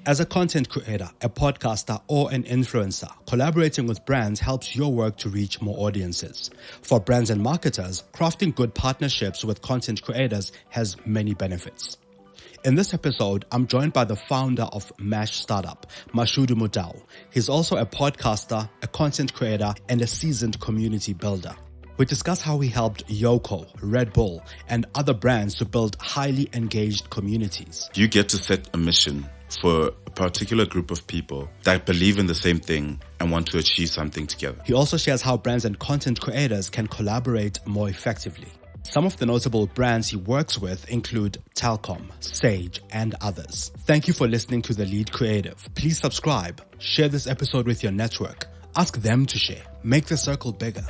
As a content creator, a podcaster, or an influencer, collaborating with brands helps your work to reach more audiences. For brands and marketers, crafting good partnerships with content creators has many benefits. In this episode, I'm joined by the founder of Mashstartup, Mashudu Modau. He's also a podcaster, a content creator, and a seasoned community builder. We discuss how he helped Yoco, Red Bull, and other brands to build highly engaged communities. You get to set a mission for a particular group of people that believe in the same thing and want to achieve something together. He also shares how brands and content creators can collaborate more effectively. Some of the notable brands he works with include Telkom, Sage, and others. Thank you for listening to The Lead Creative. Please subscribe, share this episode with your network, ask them to share, make the circle bigger.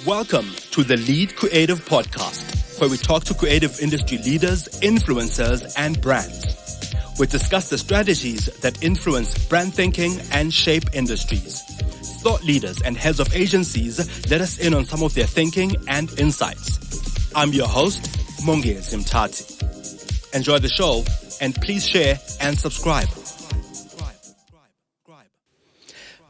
Welcome to the Lead Creative Podcast, where we talk to creative industry leaders, influencers, and brands. We discuss the strategies that influence brand thinking and shape industries. Thought leaders and heads of agencies let us in on some of their thinking and insights. I'm your host, Mongezi Mtati. Enjoy the show, and please share and subscribe.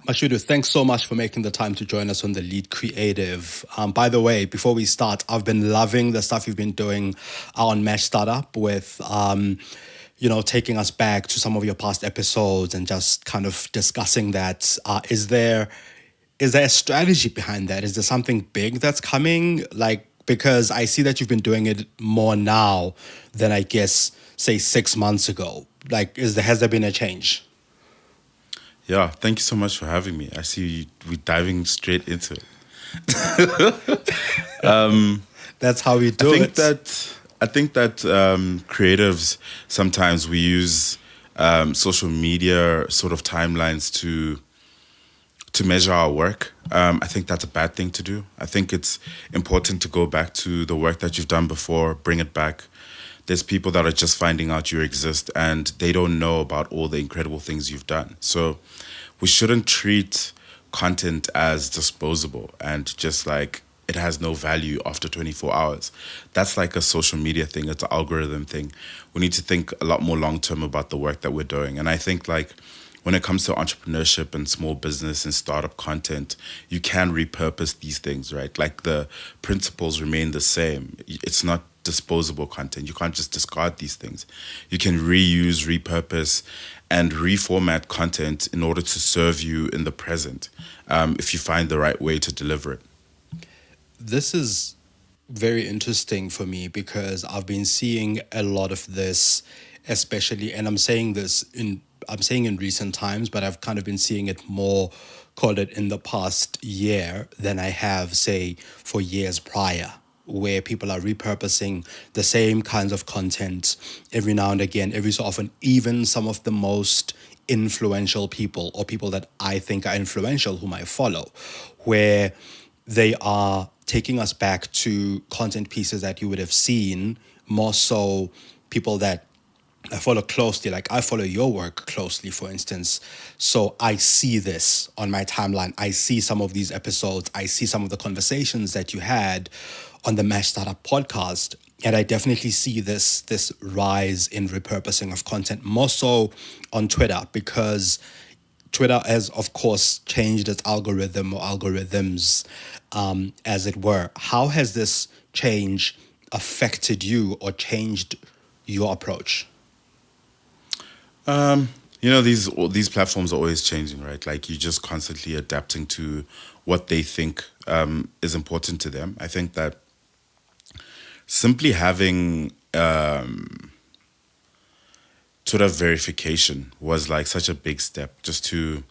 Mashudu, thanks so much for making the time to join us on the Lead Creative. By the way, before we start, I've been loving the stuff you've been doing on Mashstartup with, taking us back to some of your past episodes and just kind of discussing that. Is there a strategy behind that? Is there something big that's coming? Because I see that you've been doing it more now than I guess, say 6 months ago. Has there been a change? Yeah, thank you so much for having me. I see we're diving straight into it. That's how we do it. I think that creatives, sometimes we use social media sort of timelines to measure our work. I think that's a bad thing to do. I think it's important to go back to the work that you've done before, bring it back. There's people that are just finding out you exist and they don't know about all the incredible things you've done. So we shouldn't treat content as disposable and just like it has no value after 24 hours. That's like a social media thing. It's an algorithm thing. We need to think a lot more long-term about the work that we're doing. And I think when it comes to entrepreneurship and small business and startup content, you can repurpose these things, right? Like the principles remain the same. It's not disposable content. You can't just discard these things. You can reuse, repurpose, and reformat content in order to serve you in the present, if you find the right way to deliver it. This is very interesting for me because I've been seeing a lot of this, especially, and I'm saying in recent times, but I've kind of been seeing it more, call it in the past year, than I have, say, for years prior, where people are repurposing the same kinds of content every now and again, every so often, even some of the most influential people or people that I think are influential whom I follow, where they are taking us back to content pieces that you would have seen, more so people that I follow closely, like I follow your work closely, for instance. So I see this on my timeline. I see some of these episodes. I see some of the conversations that you had on the Mashstartup podcast. And I definitely see this rise in repurposing of content, more so on Twitter, because Twitter has, of course, changed its algorithm or algorithms, as it were. How has this change affected you or changed your approach? These platforms are always changing, right? Like you're just constantly adapting to what they think is important to them. I think that simply having Twitter verification was like such a big step just to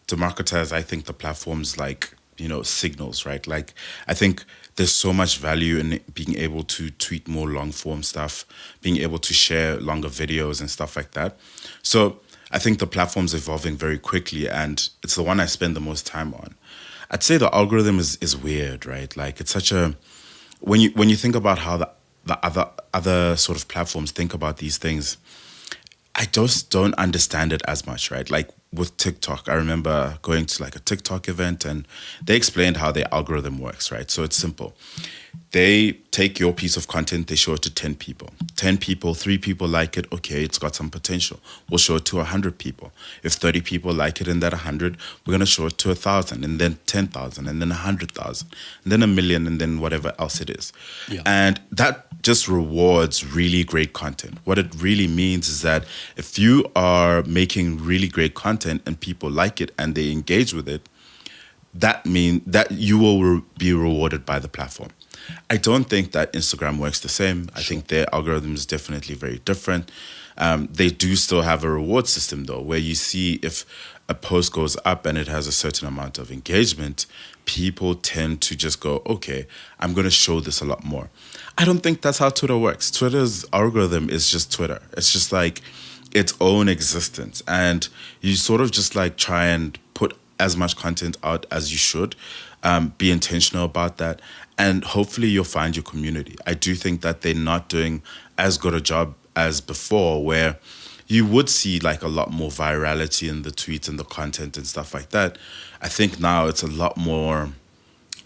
democratize, I think, the platforms signals, right? Like I think there's so much value in being able to tweet more long form stuff, being able to share longer videos and stuff like that. So I think the platform's evolving very quickly and it's the one I spend the most time on. I'd say the algorithm is weird, right? Like it's such a, when you think about how the other sort of platforms think about these things, I just don't understand it as much, right? Like with TikTok. I remember going to like a TikTok event and they explained how their algorithm works, right? So it's simple. They take your piece of content, they show it to 10 people. 10 people, 3 people like it, okay, it's got some potential. We'll show it to 100 people. If 30 people like it in that 100, we're going to show it to 1,000 and then 10,000 and then 100,000 and then a million and then whatever else it is. Yeah. And that just rewards really great content. What it really means is that if you are making really great content and people like it and they engage with it, that means that you will be rewarded by the platform. I don't think that Instagram works the same. I think their algorithm is definitely very different. They do still have a reward system though, where you see if a post goes up and it has a certain amount of engagement, people tend to just go, okay, I'm going to show this a lot more. I don't think that's how Twitter works. Twitter's algorithm is just Twitter. It's just like its own existence. And you sort of just like try and put as much content out as you should, be intentional about that, and hopefully you'll find your community. I do think that they're not doing as good a job as before, where you would see like a lot more virality in the tweets and the content and stuff like that. I think now it's a lot more,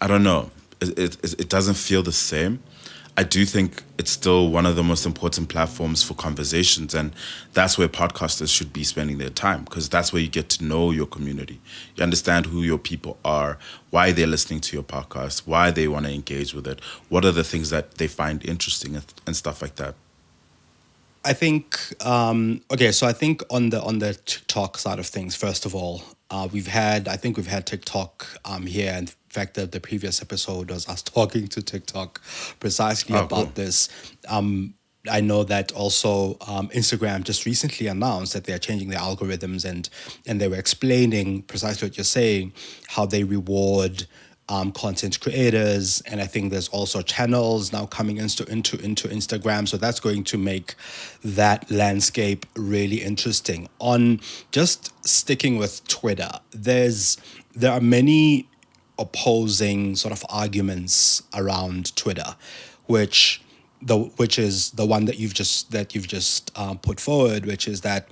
I don't know, it doesn't feel the same. I do think it's still one of the most important platforms for conversations, and that's where podcasters should be spending their time, because that's where you get to know your community. You understand who your people are, why they're listening to your podcast, why they want to engage with it, what are the things that they find interesting and stuff like that. I think okay. So I think on the TikTok side of things, first of all, we've had TikTok here. In fact, the previous episode was us talking to TikTok precisely Oh, about cool. this. I know that also Instagram just recently announced that they are changing their algorithms, and they were explaining precisely what you're saying, how they reward content creators, and I think there's also channels now coming into Instagram, so that's going to make that landscape really interesting. On just sticking with Twitter, there are many opposing sort of arguments around Twitter, which is the one that you've just put forward, which is that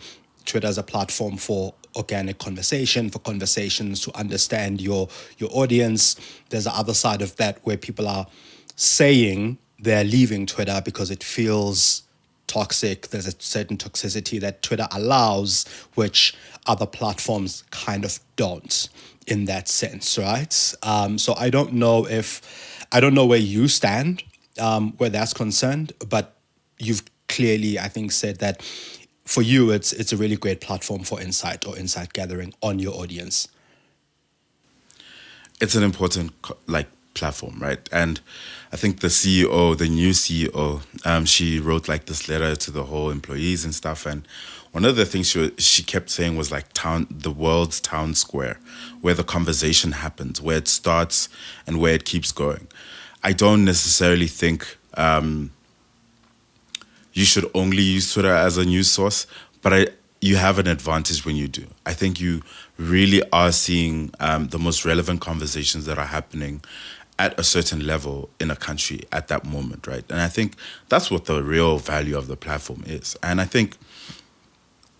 Twitter is a platform for organic conversation, for conversations to understand your audience. There's the other side of that where people are saying they're leaving Twitter because it feels toxic. There's a certain toxicity that Twitter allows, which other platforms kind of don't in that sense, right? So I don't know where you stand where that's concerned, but you've clearly, I think, said that for you, it's a really great platform for insight or insight gathering on your audience. It's an important like platform, right? And I think the CEO, the new CEO, she wrote like this letter to the whole employees and stuff. And one of the things she kept saying was like the world's town square, where the conversation happens, where it starts and where it keeps going. I don't necessarily think you should only use Twitter as a news source, but you have an advantage when you do. I think you really are seeing the most relevant conversations that are happening at a certain level in a country at that moment, right? And I think that's what the real value of the platform is. And I think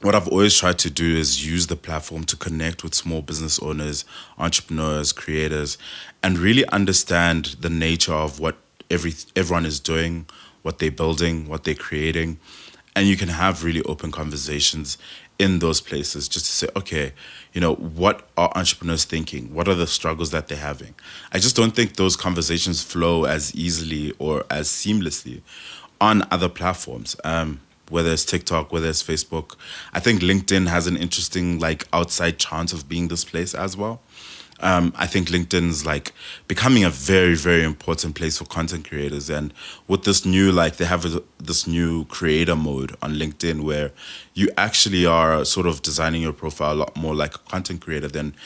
what I've always tried to do is use the platform to connect with small business owners, entrepreneurs, creators, and really understand the nature of what everyone is doing, what they're building, what they're creating. And you can have really open conversations in those places just to say, okay, what are entrepreneurs thinking? What are the struggles that they're having? I just don't think those conversations flow as easily or as seamlessly on other platforms. Whether it's TikTok, whether it's Facebook. I think LinkedIn has an interesting like outside chance of being this place as well. I think LinkedIn's like becoming a very, very important place for content creators. And with this new, like they have this new creator mode on LinkedIn where you actually are sort of designing your profile a lot more like a content creator than,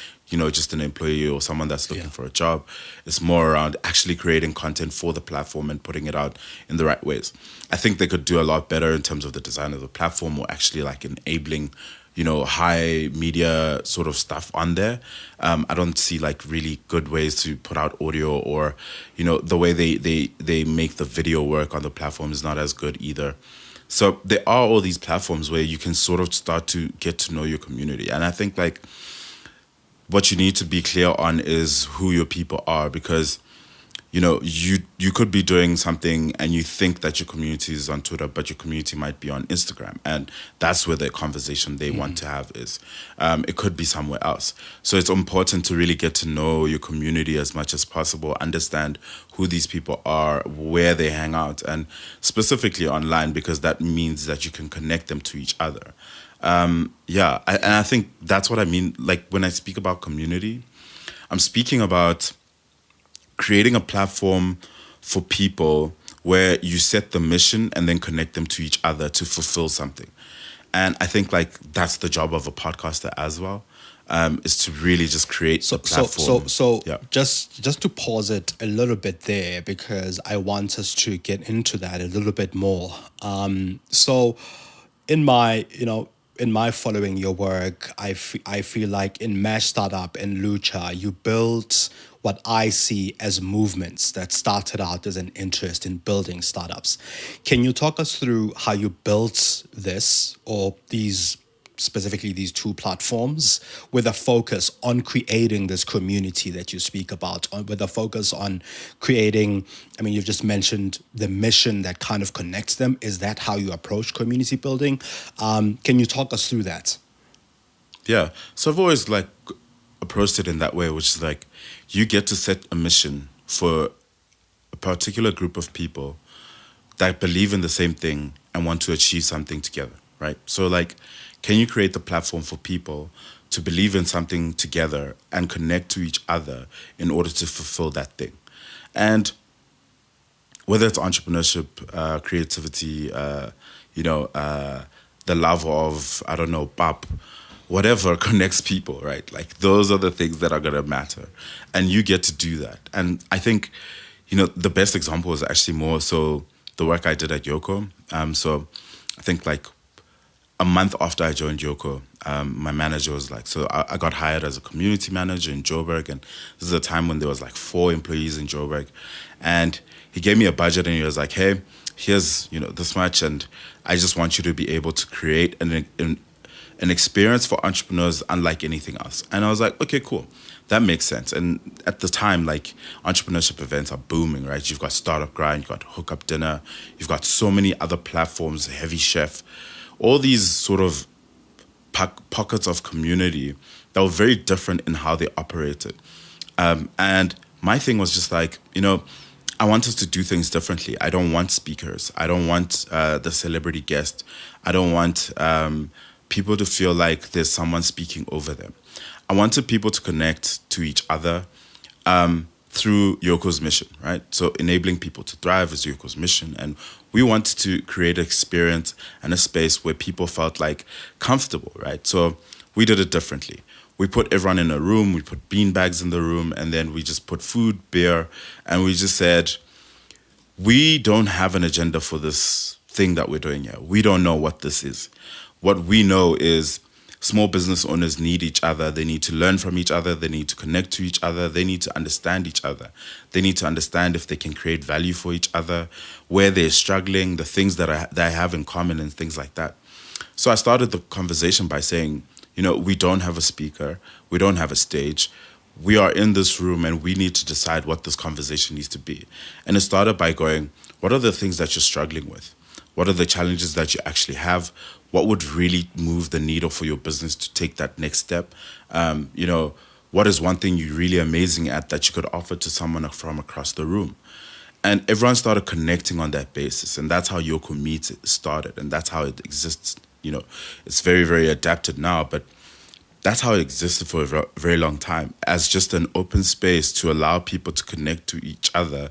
just an employee or someone that's looking Yeah. for a job. It's more around actually creating content for the platform and putting it out in the right ways. I think they could do a lot better in terms of the design of the platform or actually like enabling high media sort of stuff on there. I don't see like really good ways to put out audio or, the way they make the video work on the platform is not as good either. So there are all these platforms where you can sort of start to get to know your community. And I think like what you need to be clear on is who your people are, because you could be doing something and you think that your community is on Twitter, but your community might be on Instagram, and that's where the conversation they want to have is. It could be somewhere else. So it's important to really get to know your community as much as possible, understand who these people are, where they hang out, and specifically online, because that means that you can connect them to each other. And I think that's what I mean. Like when I speak about community, I'm speaking about creating a platform for people where you set the mission and then connect them to each other to fulfill something. And I think like that's the job of a podcaster as well, is to really just create the platform. Yeah. Just to pause it a little bit there, because I want us to get into that a little bit more. So in my, in my following your work, I feel like in Mashstartup and Lucha, you built what I see as movements that started out as an interest in building startups. Can you talk us through how you built this, or these, specifically these two platforms, with a focus on creating this community that you speak about, with a focus on creating, I mean, you've just mentioned the mission that kind of connects them. Is that how you approach community building? Can you talk us through that? Yeah. So I've always like approached it in that way, which is like you get to set a mission for a particular group of people that believe in the same thing and want to achieve something together, right? So like, can you create the platform for people to believe in something together and connect to each other in order to fulfill that thing? And whether it's entrepreneurship, creativity, the love of, I don't know, pop, whatever connects people, right? Like those are the things that are going to matter. And you get to do that. And I think, the best example is actually more so the work I did at Yoco. So I think like a month after I joined Yoco, my manager was like, so I got hired as a community manager in Joburg. And this is a time when there was like 4 employees in Joburg. And he gave me a budget and he was like, hey, here's, this much. And I just want you to be able to create an experience for entrepreneurs unlike anything else. And I was like, okay, cool. That makes sense. And at the time, like entrepreneurship events are booming, right? You've got Startup Grind, you've got Hookup Dinner, you've got so many other platforms, Heavy Chef, all these sort of pockets of community that were very different in how they operated. And my thing was just like, I want us to do things differently. I don't want speakers. I don't want the celebrity guest. I don't want people to feel like there's someone speaking over them. I wanted people to connect to each other through Yoko's mission, right? So enabling people to thrive is Yoko's mission. And we wanted to create an experience and a space where people felt like comfortable, right? So we did it differently. We put everyone in a room, we put bean bags in the room, and then we just put food, beer, and we just said, we don't have an agenda for this thing that we're doing here. We don't know what this is. What we know is small business owners need each other. They need to learn from each other. They need to connect to each other. They need to understand each other. They need to understand if they can create value for each other, where they're struggling, the things that I have in common, and things like that. So I started the conversation by saying, we don't have a speaker. We don't have a stage. We are in this room and we need to decide what this conversation needs to be. And it started by going, what are the things that you're struggling with? What are the challenges that you actually have? What would really move the needle for your business to take that next step? What is one thing you're really amazing at that you could offer to someone from across the room? And everyone started connecting on that basis. And that's how Yoco Meet started. And that's how it exists. It's very, very adapted now, but that's how it existed for a very long time, as just an open space to allow people to connect to each other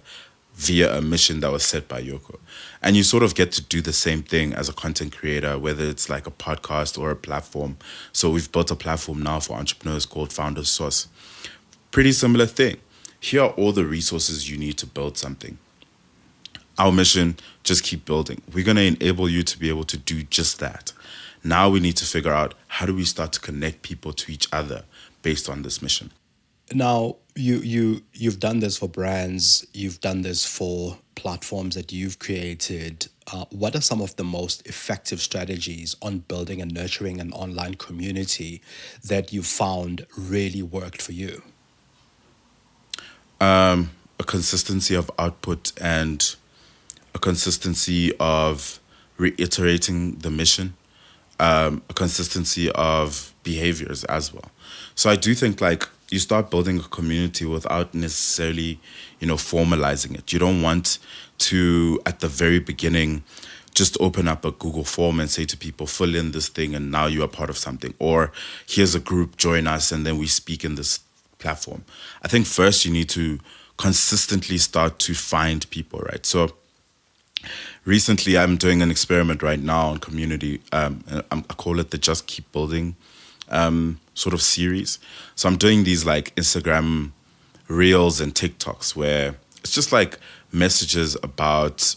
via a mission that was set by Yoco. And you sort of get to do the same thing as a content creator, whether it's like a podcast or a platform. So we've built a platform now for entrepreneurs called Founders Source. Pretty similar thing. Here are all the resources you need to build something. Our mission, just keep building. We're going to enable you to be able to do just that. Now we need to figure out, how do we start to connect people to each other based on this mission? Now, you've done this for brands, you've done this for platforms that you've created. What are some of the most effective strategies on building and nurturing an online community that you found really worked for you? A consistency of output and a consistency of reiterating the mission, a consistency of behaviors as well. So I do think like you start building a community without necessarily, formalizing it. You don't want to at the very beginning just open up a Google form and say to people, fill in this thing and now you are part of something. Or here's a group, join us, and then we speak in this platform. I think first you need to consistently start to find people, right? So recently I'm doing an experiment right now on community. I call it the Just Keep Building sort of series. So I'm doing these like Instagram reels and TikToks where it's just like messages about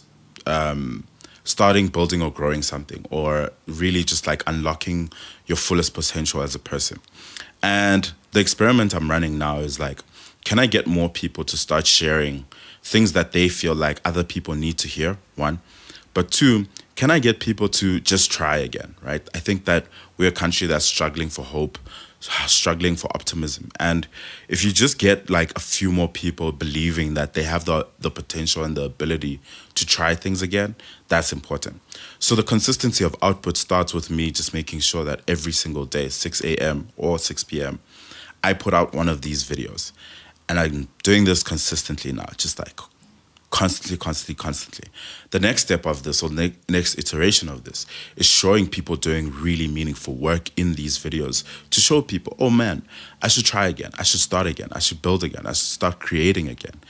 starting, building, or growing something, or really just like unlocking your fullest potential as a person. And the experiment I'm running now is like, can I get more people to start sharing things that they feel like other people need to hear? One. But two, can I get people to just try again, right? I think that we're a country that's struggling for hope, struggling for optimism. And if you just get like a few more people believing that they have the potential and the ability to try things again, that's important. So the consistency of output starts with me just making sure that every single day, 6 a.m. or 6 p.m., I put out one of these videos. And I'm doing this consistently now, just like constantly, constantly, constantly. The next step of this, or next iteration of this, is showing people doing really meaningful work in these videos to show people, oh man, I should try again. I should start again. I should build again. I should start creating again.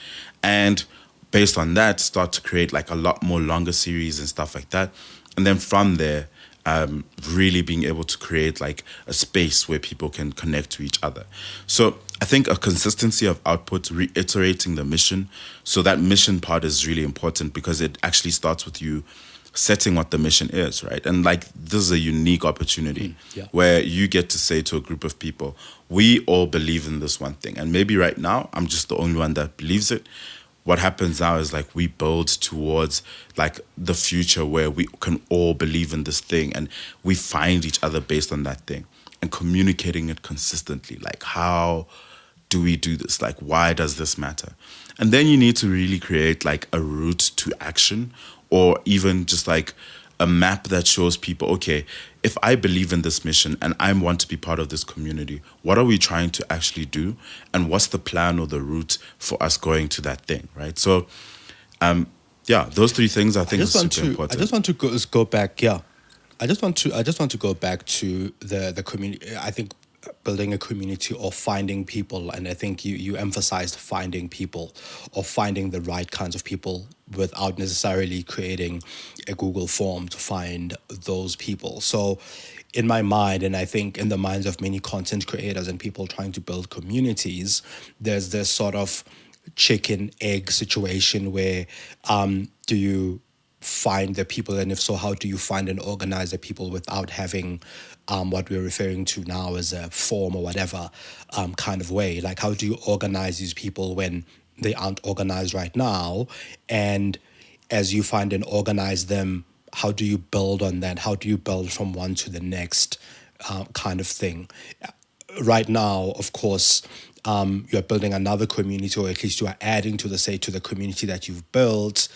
And based on that, start to create like a lot more longer series and stuff like that. And then from there, really being able to create like a space where people can connect to each other. So I think a consistency of output, reiterating the mission. So that mission part is really important because it actually starts with you setting what the mission is, right? And like this is a unique opportunity Yeah. where you get to say to a group of people, we all believe in this one thing. And maybe right now I'm just the only one that believes it. What happens now is like we build towards like the future where we can all believe in this thing and we find each other based on that thing and communicating it consistently. Like, how do we do this? Like, why does this matter? And then you need to really create like a route to action, or even just like a map that shows people, okay, if I believe in this mission and I want to be part of this community, what are we trying to actually do? And what's the plan or the route for us going to that thing, right? So, yeah, those three things I think are super I important. just want to go back. Yeah, I just want to go back to the community. I think building a community or finding people, and I think you emphasized finding people or finding the right kinds of people without necessarily creating a Google form to find those people. So in my mind, and I think in the minds of many content creators and people trying to build communities, there's this sort of chicken egg situation where do you find the people, and if so, how do you find and organize the people without having what we're referring to now as a form or whatever kind of way? Like, how do you organize these people when they aren't organized right now? And as you find and organize them, how do you build on that? How do you build from one to the next kind of thing? Right now, of course, you're building another community, or at least you are adding to the community that you've built,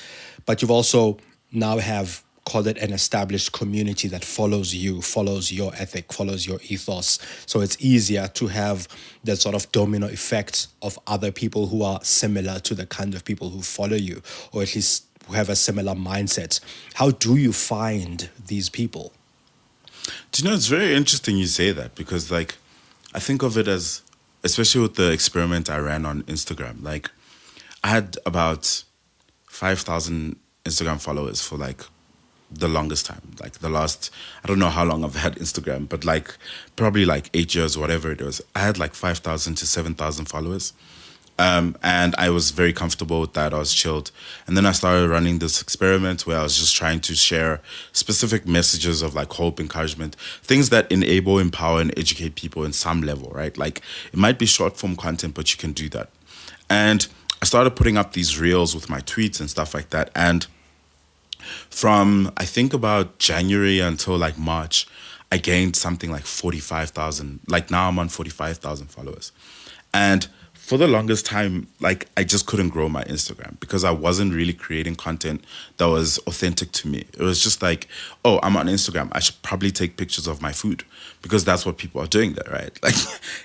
but you've also now have, call it, an established community that follows you, follows your ethic, follows your ethos. So it's easier to have that sort of domino effect of other people who are similar to the kind of people who follow you, or at least who have a similar mindset. How do you find these people? Do you know, it's very interesting you say that because, like, I think of it as, especially with the experiment I ran on Instagram, like, I had about 5,000 Instagram followers for like the longest time. Like, the last, I don't know how long I've had Instagram, but like, probably like 8 years, whatever it was. I had like 5,000 to 7,000 followers. And I was very comfortable with that. I was chilled. And then I started running this experiment where I was just trying to share specific messages of like hope, encouragement, things that enable, empower, and educate people in some level, right? Like it might be short form content, but you can do that. And I started putting up these reels with my tweets and stuff like that. And from I think about January until like March, I gained something like 45,000. Like now I'm on 45,000 followers. And for the longest time, like I just couldn't grow my Instagram because I wasn't really creating content that was authentic to me. It was just like, oh, I'm on Instagram. I should probably take pictures of my food because that's what people are doing there, right? Like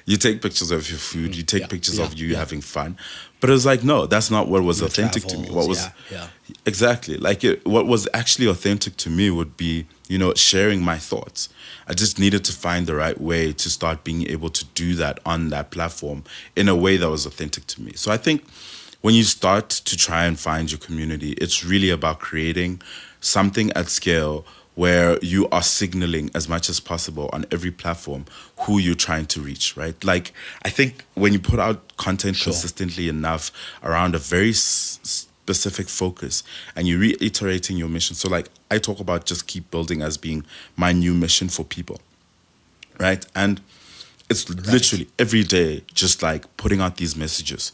you take pictures of your food, you take Yeah, pictures yeah, of you yeah. having fun. But it was like, no, that's not what was Your authentic to me. What travels, was yeah, yeah. exactly like what was actually authentic to me would be, sharing my thoughts. I just needed to find the right way to start being able to do that on that platform in a way that was authentic to me. So I think when you start to try and find your community, it's really about creating something at scale where you are signaling as much as possible on every platform who you're trying to reach, right? Like, I think when you put out content Sure. consistently enough around a very specific focus and you're reiterating your mission. So, like, I talk about just keep building as being my new mission for people, right? And it's Right. literally every day, just like putting out these messages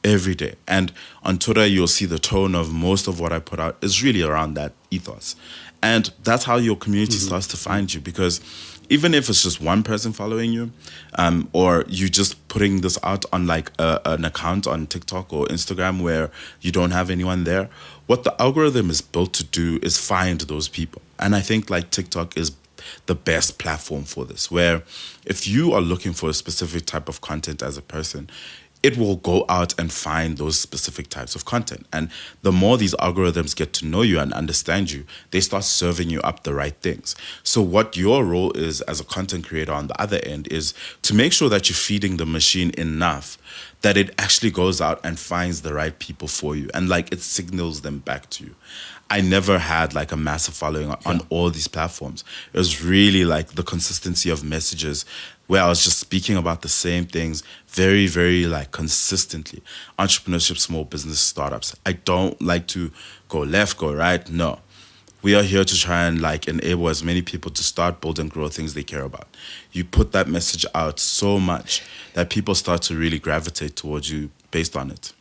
every day. And on Twitter, you'll see the tone of most of what I put out is really around that ethos. And that's how your community starts to find you because even if it's just one person following you, or you just putting this out on like an account on TikTok or Instagram where you don't have anyone there, what the algorithm is built to do is find those people. And I think like TikTok is the best platform for this, where if you are looking for a specific type of content as a person, it will go out and find those specific types of content. And the more these algorithms get to know you and understand you, they start serving you up the right things. So what your role is as a content creator on the other end is to make sure that you're feeding the machine enough that it actually goes out and finds the right people for you and like it signals them back to you. I never had like a massive following on Yeah. all these platforms. It was really like the consistency of messages where I was just speaking about the same things very, very like consistently. Entrepreneurship, small business, startups. I don't like to go left, go right. No. We are here to try and like enable as many people to start, build, and grow things they care about. You put that message out so much that people start to really gravitate towards you based on it.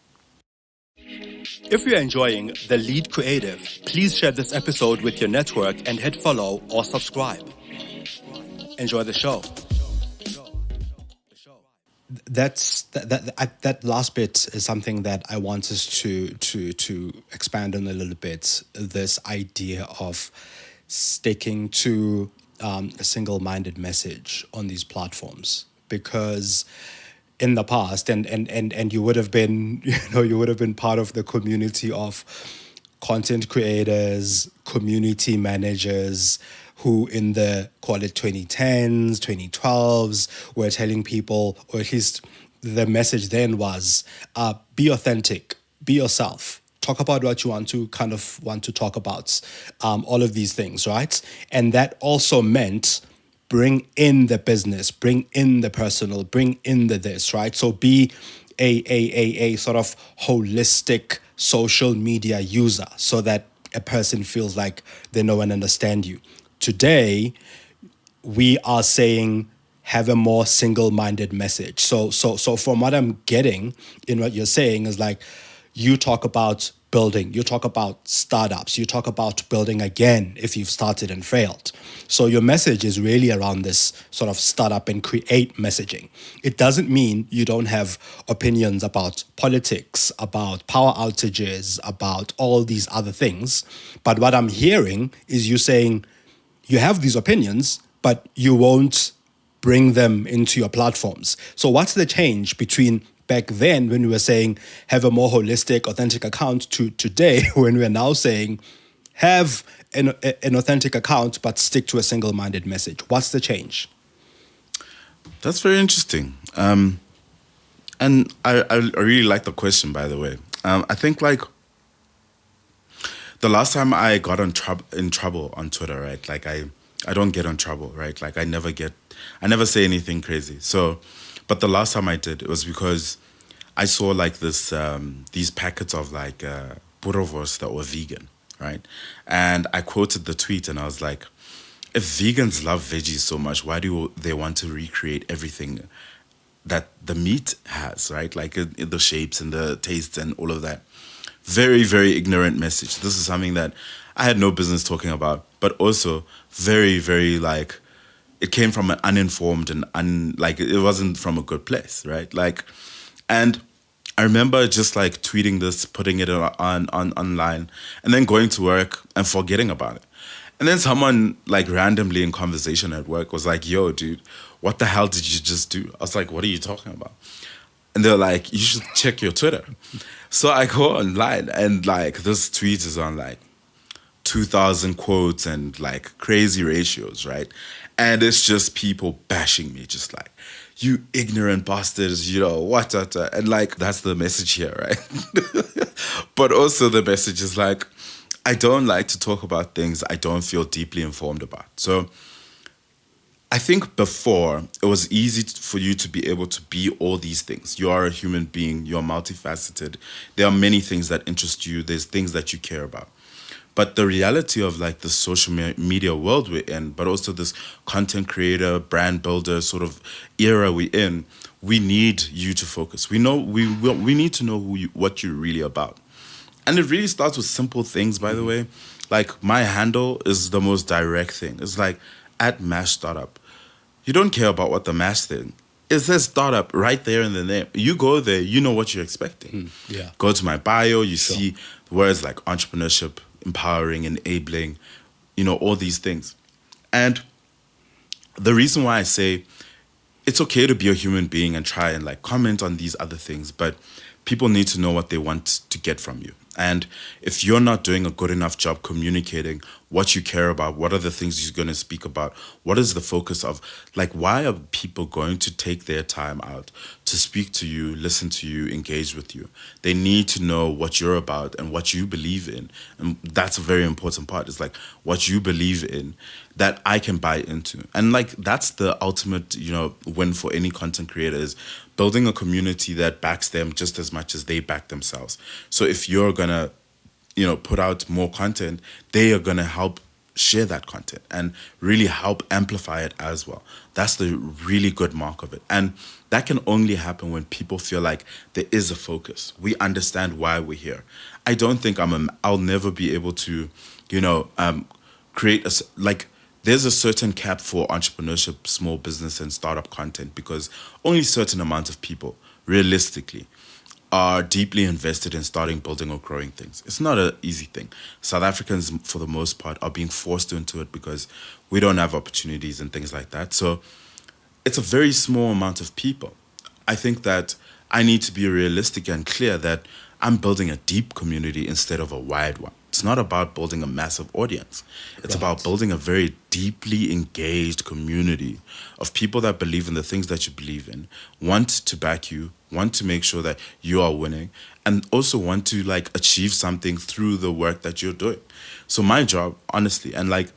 If you're enjoying The Lead Creative, please share this episode with your network and hit follow or subscribe. Enjoy the show. That last bit is something that I want us to expand on a little bit. This idea of sticking to a single-minded message on these platforms, because in the past, and you would have been, you would have been part of the community of content creators, community managers who in the call it 2010s, 2012s were telling people, or at least the message then was, be authentic, be yourself. Talk about what you want to talk about, all of these things, right? And that also meant bring in the business, bring in the personal, bring in the this, right? So be a sort of holistic social media user so that a person feels like they know and understand you. Today, we are saying have a more single-minded message. So from what I'm getting in what you're saying is like you talk about building, you talk about startups, you talk about building again if you've started and failed. So your message is really around this sort of startup and create messaging. It doesn't mean you don't have opinions about politics, about power outages, about all these other things. But what I'm hearing is you saying you have these opinions, but you won't bring them into your platforms. So what's the change between back then when we were saying have a more holistic, authentic account to today when we're now saying have an authentic account but stick to a single-minded message? What's the change? That's very interesting. And I really like the question, by the way. I think like the last time I got in trouble on Twitter, right? Like I don't get in trouble, right? Like I never say anything crazy. So, but the last time I did, it was because I saw like this these packets of like boerewors that were vegan, right? And I quoted the tweet and I was like, if vegans love veggies so much, why do they want to recreate everything that the meat has, right? Like the shapes and the tastes and all of that. Very, very ignorant message. This is something that I had no business talking about, but also very, very like it came from an uninformed and like it wasn't from a good place, right? Like, and I remember just like tweeting this, putting it on online, and then going to work and forgetting about it. And then someone like randomly in conversation at work was like, "Yo, dude, what the hell did you just do?" I was like, "What are you talking about?" And they're like, "You should check your Twitter." So I go online and like this tweet is on like 2,000 quotes and like crazy ratios, right? And it's just people bashing me, just like, you ignorant bastards, you know, what. And like, that's the message here, right? But also the message is like, I don't like to talk about things I don't feel deeply informed about. So I think before it was easy for you to be able to be all these things. You are a human being, you're multifaceted. There are many things that interest you, there's things that you care about. But the reality of like the social media world we're in, but also this content creator, brand builder sort of era we're in, we need you to focus. We need to know what you're really about. And it really starts with simple things, by the way. Like my handle is the most direct thing. It's like at Mash Startup. You don't care about what the Mash thing. It says startup right there in the name. You go there, you know what you're expecting. Yeah. Go to my bio, you Sure. see words like entrepreneurship, empowering, enabling, you know, all these things. And the reason why I say it's okay to be a human being and try and like comment on these other things, but people need to know what they want to get from you. And if you're not doing a good enough job communicating what you care about, what are the things you're going to speak about, what is the focus of, like, why are people going to take their time out to speak to you, listen to you, engage with you? They need to know what you're about and what you believe in. And that's a very important part. It's like what you believe in that I can buy into. And like, that's the ultimate, you know, win for any content creator is building a community that backs them just as much as they back themselves. So if you're gonna, you know, put out more content, they are gonna help share that content and really help amplify it as well. That's the really good mark of it. And that can only happen when people feel like there is a focus. We understand why we're here. I don't think I'll never be able to, you know, create like there's a certain cap for entrepreneurship, small business, and startup content because only a certain amount of people, realistically, are deeply invested in starting, building, or growing things. It's not an easy thing. South Africans, for the most part, are being forced into it because we don't have opportunities and things like that. So it's a very small amount of people. I think that I need to be realistic and clear that I'm building a deep community instead of a wide one. It's not about building a massive audience. It's about Right. building a very deeply engaged community of people that believe in the things that you believe in, want to back you, want to make sure that you are winning, and also want to like achieve something through the work that you're doing. So my job, honestly, and like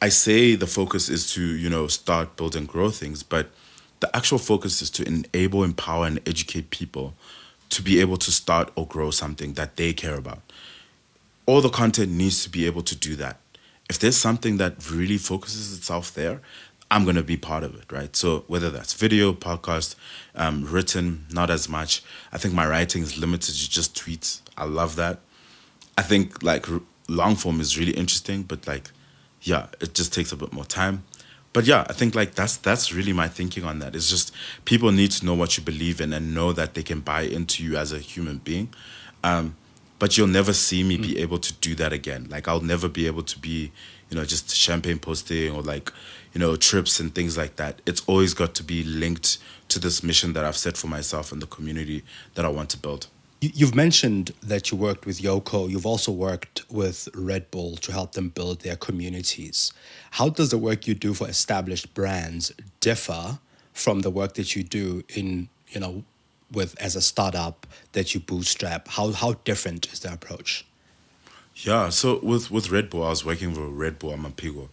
I say the focus is to, you know, start, build, and grow things, but the actual focus is to enable, empower, and educate people to be able to start or grow something that they care about. All the content needs to be able to do that. If there's something that really focuses itself there, I'm going to be part of it, right? So whether that's video, podcast, written, not as much. I think my writing is limited to just tweets. I love that. I think like long form is really interesting, but like, yeah, it just takes a bit more time. But yeah, I think like that's really my thinking on that. It's just people need to know what you believe in and know that they can buy into you as a human being. Um, but you'll never see me be able to do that again. Like I'll never be able to be, you know, just champagne posting or like, you know, trips and things like that. It's always got to be linked to this mission that I've set for myself and the community that I want to build. You've mentioned that you worked with Yoco. You've also worked with Red Bull to help them build their communities. How does the work you do for established brands differ from the work that you do in, you know, with as a startup that you bootstrap? How different is the approach? Yeah, so with Red Bull, I was working with Red Bull Amapigo,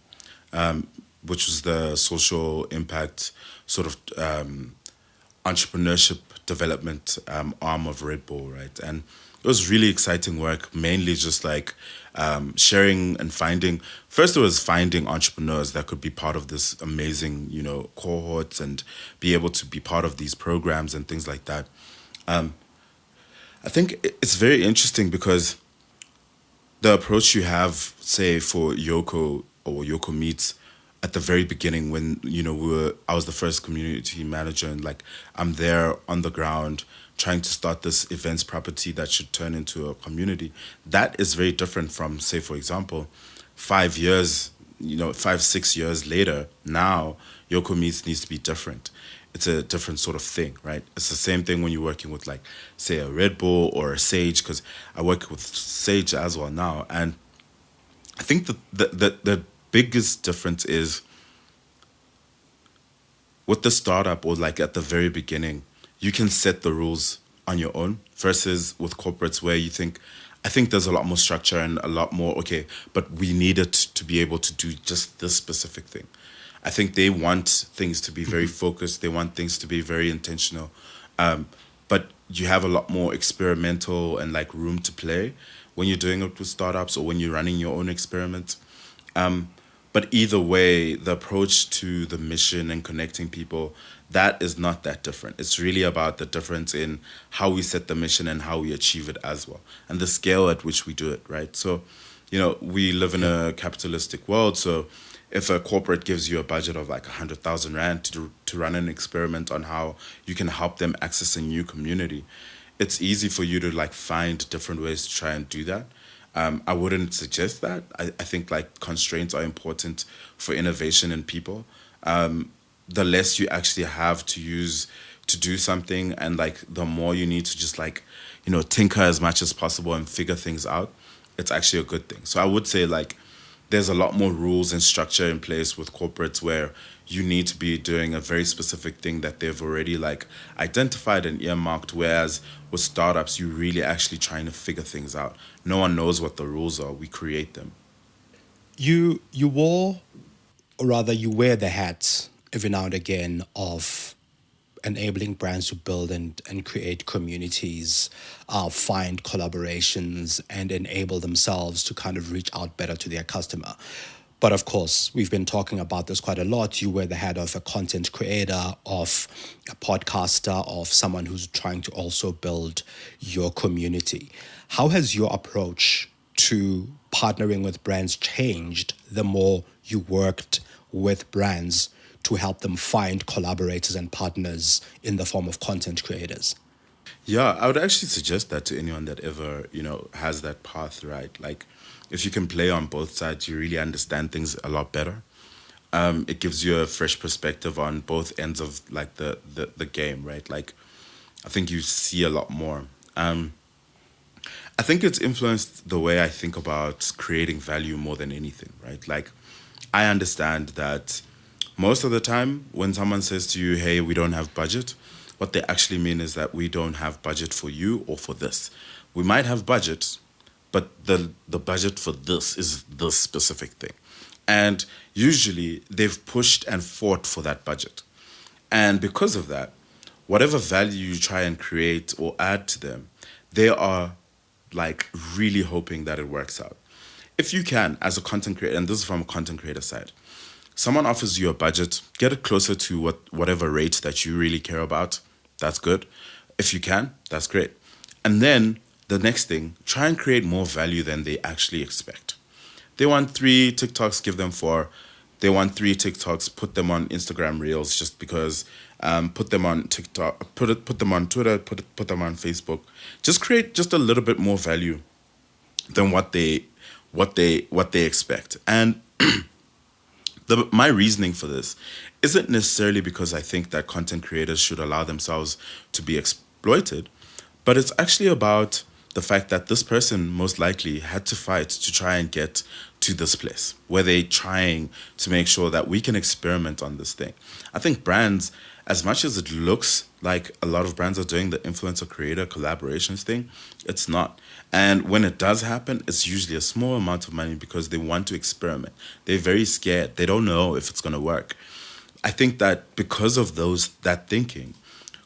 which was the social impact sort of entrepreneurship development arm of Red Bull, right? And it was really exciting work, mainly just like sharing and finding. First, it was finding entrepreneurs that could be part of this amazing, cohorts and be able to be part of these programs and things like that. I think it's very interesting because the approach you have, say, for Yoco or Yoco Meets at the very beginning when, I was the first community manager and like I'm there on the ground trying to start this events property that should turn into a community. That is very different from, say, for example, 5 years, 5, 6 years later, now Yoco Meets needs to be different. It's a different sort of thing, right? It's the same thing when you're working with like, say, a Red Bull or a Sage, because I work with Sage as well now. And I think the biggest difference is with the startup or like at the very beginning, you can set the rules on your own versus with corporates where I think there's a lot more structure and a lot more, okay, but we need it to be able to do just this specific thing. I think they want things to be very focused. They want things to be very intentional. But you have a lot more experimental and like room to play when you're doing it with startups or when you're running your own experiments. But either way, the approach to the mission and connecting people, that is not that different. It's really about the difference in how we set the mission and how we achieve it as well, and the scale at which we do it, right? So, we live in a capitalistic world. So, if a corporate gives you a budget of like 100,000 rand to run an experiment on how you can help them access a new community, it's easy for you to like find different ways to try and do that. I wouldn't suggest that. I think like constraints are important for innovation in people. The less you actually have to use to do something, and like the more you need to just like, tinker as much as possible and figure things out, it's actually a good thing. So I would say like there's a lot more rules and structure in place with corporates where you need to be doing a very specific thing that they've already like identified and earmarked, whereas with startups you're really actually trying to figure things out. No one knows what the rules are, we create them. You wore, or rather, you wear the hat every now and again of enabling brands to build and create communities, find collaborations, and enable themselves to kind of reach out better to their customer. But of course, we've been talking about this quite a lot. You wear the hat of a content creator, of a podcaster, of someone who's trying to also build your community. How has your approach to partnering with brands changed the more you worked with brands to help them find collaborators and partners in the form of content creators? Yeah, I would actually suggest that to anyone that ever, has that path, right? Like, if you can play on both sides, you really understand things a lot better. It gives you a fresh perspective on both ends of like the game, right? Like, I think you see a lot more. I think it's influenced the way I think about creating value more than anything, right? Like, I understand that most of the time when someone says to you, hey, we don't have budget, what they actually mean is that we don't have budget for you or for this. We might have budget, but the budget for this is this specific thing. And usually they've pushed and fought for that budget. And because of that, whatever value you try and create or add to them, they are like really hoping that it works out. If you can, as a content creator, and this is from a content creator side, someone offers you a budget, get it closer to whatever rate that you really care about. That's good. If you can, that's great. And then the next thing, try and create more value than they actually expect. They want 3 TikToks, give them 4. They want 3 TikToks, put them on Instagram Reels just because. Put them on TikTok, put them on Twitter, put them on Facebook. Just create just a little bit more value than what they expect. And my reasoning for this isn't necessarily because I think that content creators should allow themselves to be exploited, but it's actually about the fact that this person most likely had to fight to try and get to this place where they're trying to make sure that we can experiment on this thing. I think brands, as much as it looks like a lot of brands are doing the influencer creator collaborations thing, it's not. And when it does happen, it's usually a small amount of money because they want to experiment. They're very scared. They don't know if it's going to work. I think that because of that thinking,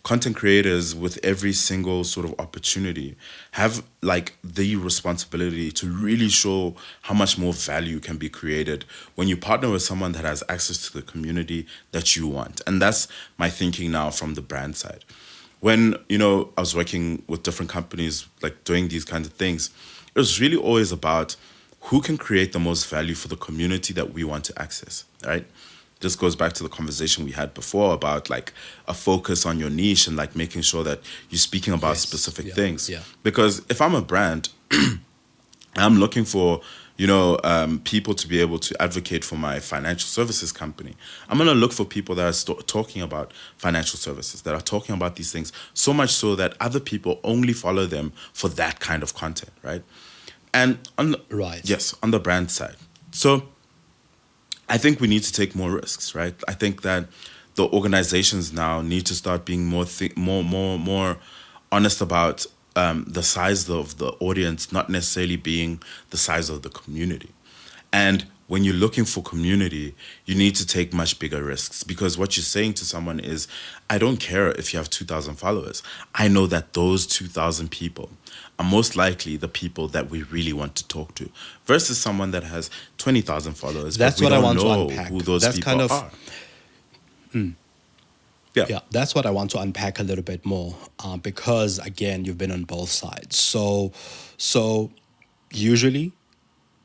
content creators with every single sort of opportunity have like the responsibility to really show how much more value can be created when you partner with someone that has access to the community that you want. And that's my thinking now from the brand side. When, I was working with different companies, like doing these kinds of things, it was really always about who can create the most value for the community that we want to access, right? This goes back to the conversation we had before about like a focus on your niche and like making sure that you're speaking about Yes. specific Yeah. things. Yeah. Because if I'm a brand, I'm looking for, people to be able to advocate for my financial services company. I'm going to look for people that are talking about financial services, that are talking about these things, so much so that other people only follow them for that kind of content, right? And Right. yes, on the brand side. So I think we need to take more risks, right? I think that the organizations now need to start being more honest about the size of the audience, not necessarily being the size of the community. And when you're looking for community, you need to take much bigger risks because what you're saying to someone is, I don't care if you have 2,000 followers. I know that those 2,000 people are most likely the people that we really want to talk to versus someone that has 20,000 followers, but That's we what I don't want to know unpack. who those That's kind people of are. Yeah. Yeah, that's what I want to unpack a little bit more, because again, you've been on both sides. So usually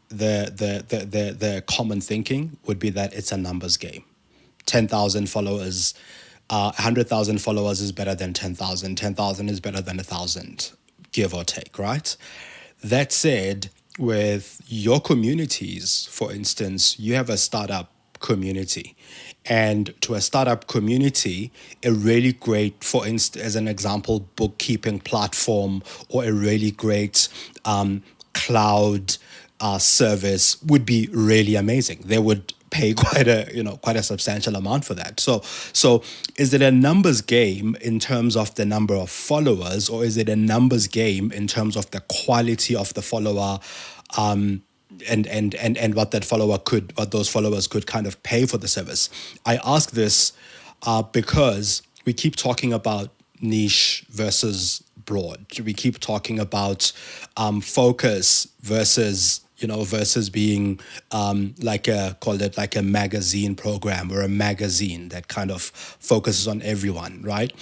the common thinking would be that it's a numbers game. 10,000 followers, 100,000 followers is better than 10,000. 10,000 is better than 1,000, give or take, right? That said, with your communities, for instance, you have a startup community. And to a startup community, a really great, for instance, as an example, bookkeeping platform or a really great cloud service would be really amazing. They would pay quite a substantial amount for that. So is it a numbers game in terms of the number of followers, or is it a numbers game in terms of the quality of the follower, and what those followers could kind of pay for the service? I ask this because we keep talking about niche versus broad. We keep talking about focus versus being call it like a magazine program or a magazine that kind of focuses on everyone, right?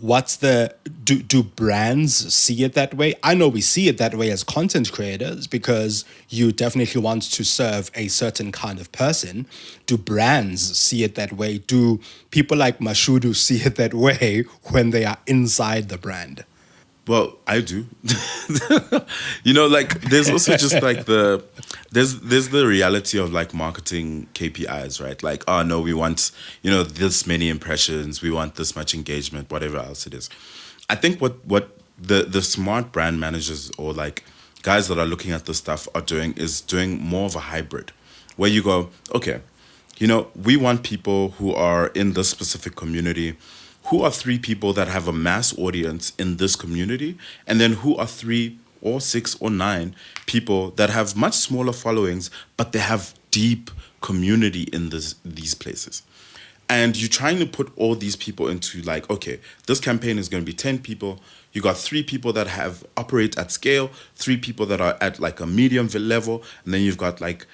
What's the do brands see it that way? I know we see it that way as content creators because you definitely want to serve a certain kind of person. Do brands see it that way? Do people like Mashudu see it that way when they are inside the brand? Well, I do. Like there's also just like there's the reality of like marketing KPIs, right? Like, oh no, we want, this many impressions, we want this much engagement, whatever else it is. I think what the smart brand managers or like guys that are looking at this stuff are doing is doing more of a hybrid where you go, okay, we want people who are in this specific community. Who are three people that have a mass audience in this community? And then who are three or six or nine people that have much smaller followings, but they have deep community in these places? And you're trying to put all these people into like, okay, this campaign is going to be 10 people. You got three people that have operate at scale, three people that are at like a medium level, and then you've got like,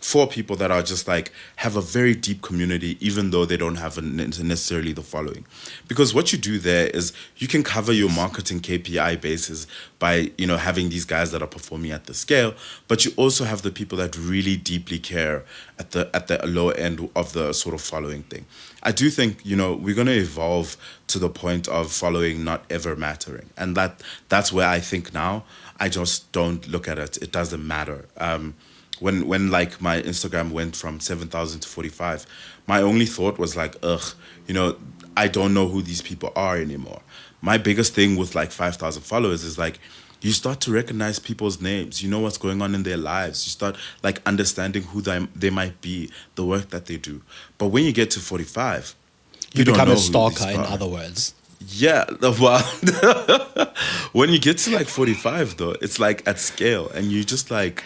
four people that are just like have a very deep community, even though they don't have necessarily the following. Because what you do there is you can cover your marketing KPI basis by, having these guys that are performing at the scale, but you also have the people that really deeply care at the low end of the sort of following thing. I do think, we're going to evolve to the point of following not ever mattering. And that's where I think now I just don't look at it. It doesn't matter. When like my Instagram went from 7,000 to 45, my only thought was like, I don't know who these people are anymore. My biggest thing with like 5,000 followers is like, you start to recognize people's names. You know what's going on in their lives. You start like understanding who they might be, the work that they do. But when you get to 45, You don't become know a who these stalker, in people are. other words. Yeah, well, when you get to like 45 though, it's like at scale and you just like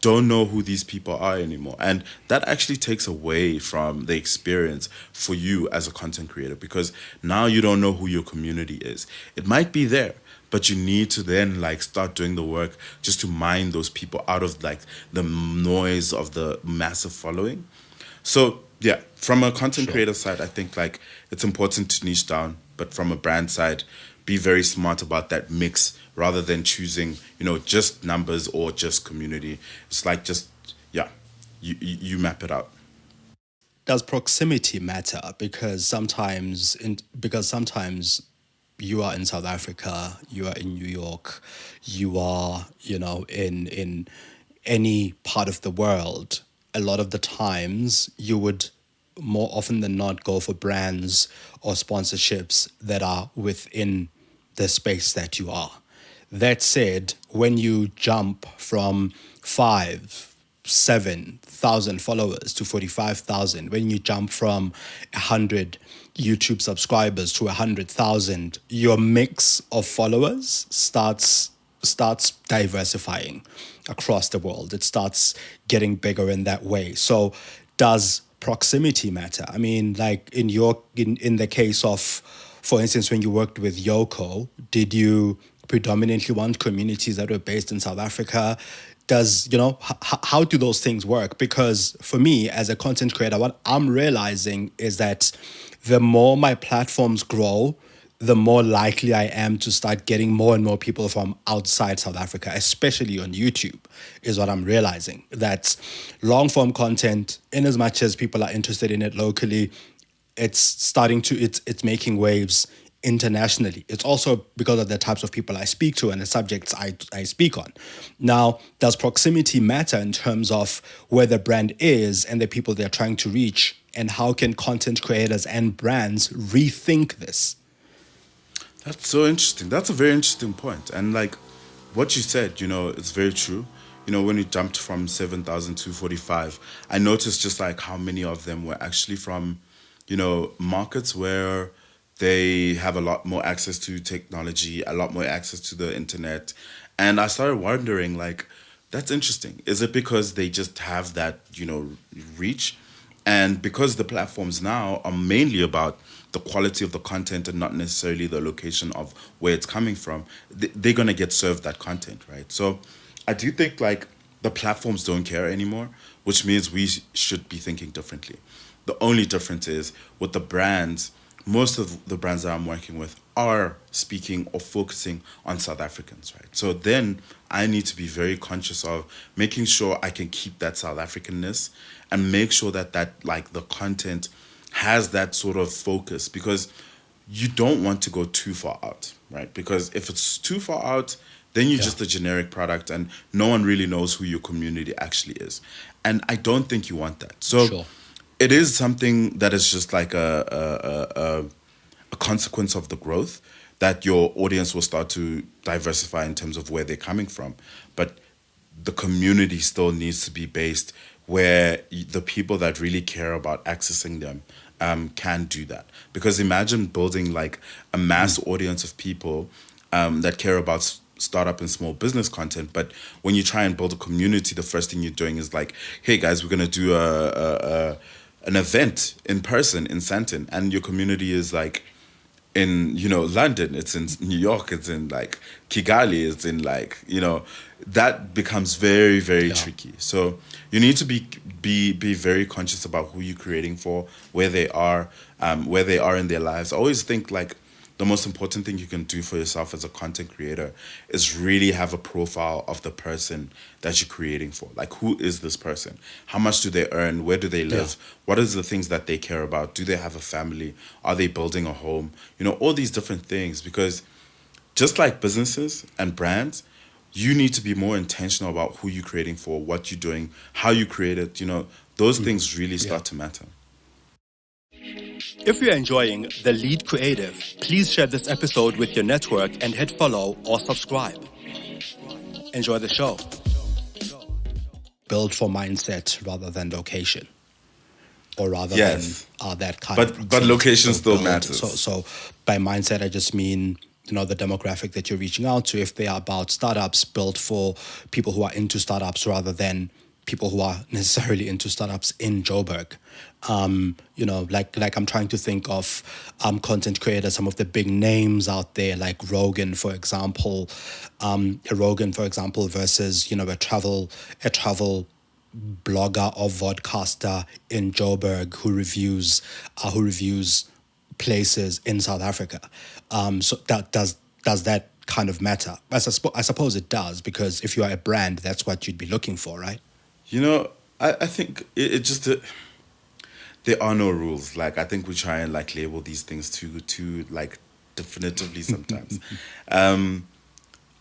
don't know who these people are anymore. And that actually takes away from the experience for you as a content creator, because now you don't know who your community is. It might be there, but you need to then like start doing the work just to mine those people out of like the noise of the massive following. So yeah, from a content Sure. creator side, I think like it's important to niche down, but from a brand side, be very smart about that mix rather than choosing, just numbers or just community. It's like just yeah, you map it out. Does proximity matter? Because sometimes you are in South Africa, you are in New York, you are, in any part of the world. A lot of the times you would more often than not go for brands or sponsorships that are within the space that you are. That said, when you jump from 7,000 followers to 45,000, when you jump from 100 YouTube subscribers to 100,000, your mix of followers starts diversifying across the world. It starts getting bigger in that way. So does proximity matter? I mean, like in the case of, for instance, when you worked with Yoco, did you predominantly want communities that were based in South Africa? Does, how do those things work? Because for me as a content creator, what I'm realizing is that the more my platforms grow, the more likely I am to start getting more and more people from outside South Africa, especially on YouTube, is what I'm realizing. That long form content, in as much as people are interested in it locally, it's making waves internationally. It's also because of the types of people I speak to and the subjects I speak on. Now, does proximity matter in terms of where the brand is and the people they're trying to reach? And how can content creators and brands rethink this? That's so interesting. That's a very interesting point. And like what you said, it's very true. When we jumped from 7,000 to 45, I noticed just like how many of them were actually from, markets where they have a lot more access to technology, a lot more access to the internet. And I started wondering, like, that's interesting. Is it because they just have that, reach? And because the platforms now are mainly about the quality of the content and not necessarily the location of where it's coming from, they're going to get served that content, right? So I do think like the platforms don't care anymore, which means we should be thinking differently. The only difference is with the brands, most of the brands that I'm working with are speaking or focusing on South Africans, right? So then I need to be very conscious of making sure I can keep that South Africanness and make sure that like the content has that sort of focus, because you don't want to go too far out, right? Because if it's too far out, then you're Yeah, just a generic product and no one really knows who your community actually is. And I don't think you want that. So sure. it is something that is just like a consequence of the growth, that your audience will start to diversify in terms of where they're coming from. But the community still needs to be based where the people that really care about accessing them can do that. Because imagine building like a mass audience of people that care about startup and small business content, but when you try and build a community, the first thing you're doing is like, hey guys, we're gonna do an event in person in Santon, and your community is like in London, it's in New York, it's in like Kigali, it's in like that becomes very very Yeah. tricky. So you need to be very conscious about who you're creating for, where they are in their lives. I always think like the most important thing you can do for yourself as a content creator is really have a profile of the person that you're creating for. Like, who is this person? How much do they earn? Where do they Yeah. live? What is the things that they care about? Do they have a family? Are they building a home? All these different things. Because just like businesses and brands, you need to be more intentional about who you're creating for, what you're doing, how you create it. Those things really Yeah. start to matter. If you're enjoying The Lead Creative, please share this episode with your network and hit follow or subscribe. Enjoy the show. Build for mindset rather than location, or rather than Yes. that kind of But proximity. location So still build. So matters. so by mindset, I just mean the demographic that you're reaching out to, if they are about startups built for people who are into startups rather than people who are necessarily into startups in Joburg. Like I'm trying to think of content creators, some of the big names out there, like Rogan, for example, versus a travel blogger or vodcaster in Joburg who reviews places in South Africa. So that does that kind of matter? I suppose it does, because if you are a brand, that's what you'd be looking for, right? You know, I think it just there are no rules. Like I think we try and like label these things too like definitively sometimes. Um,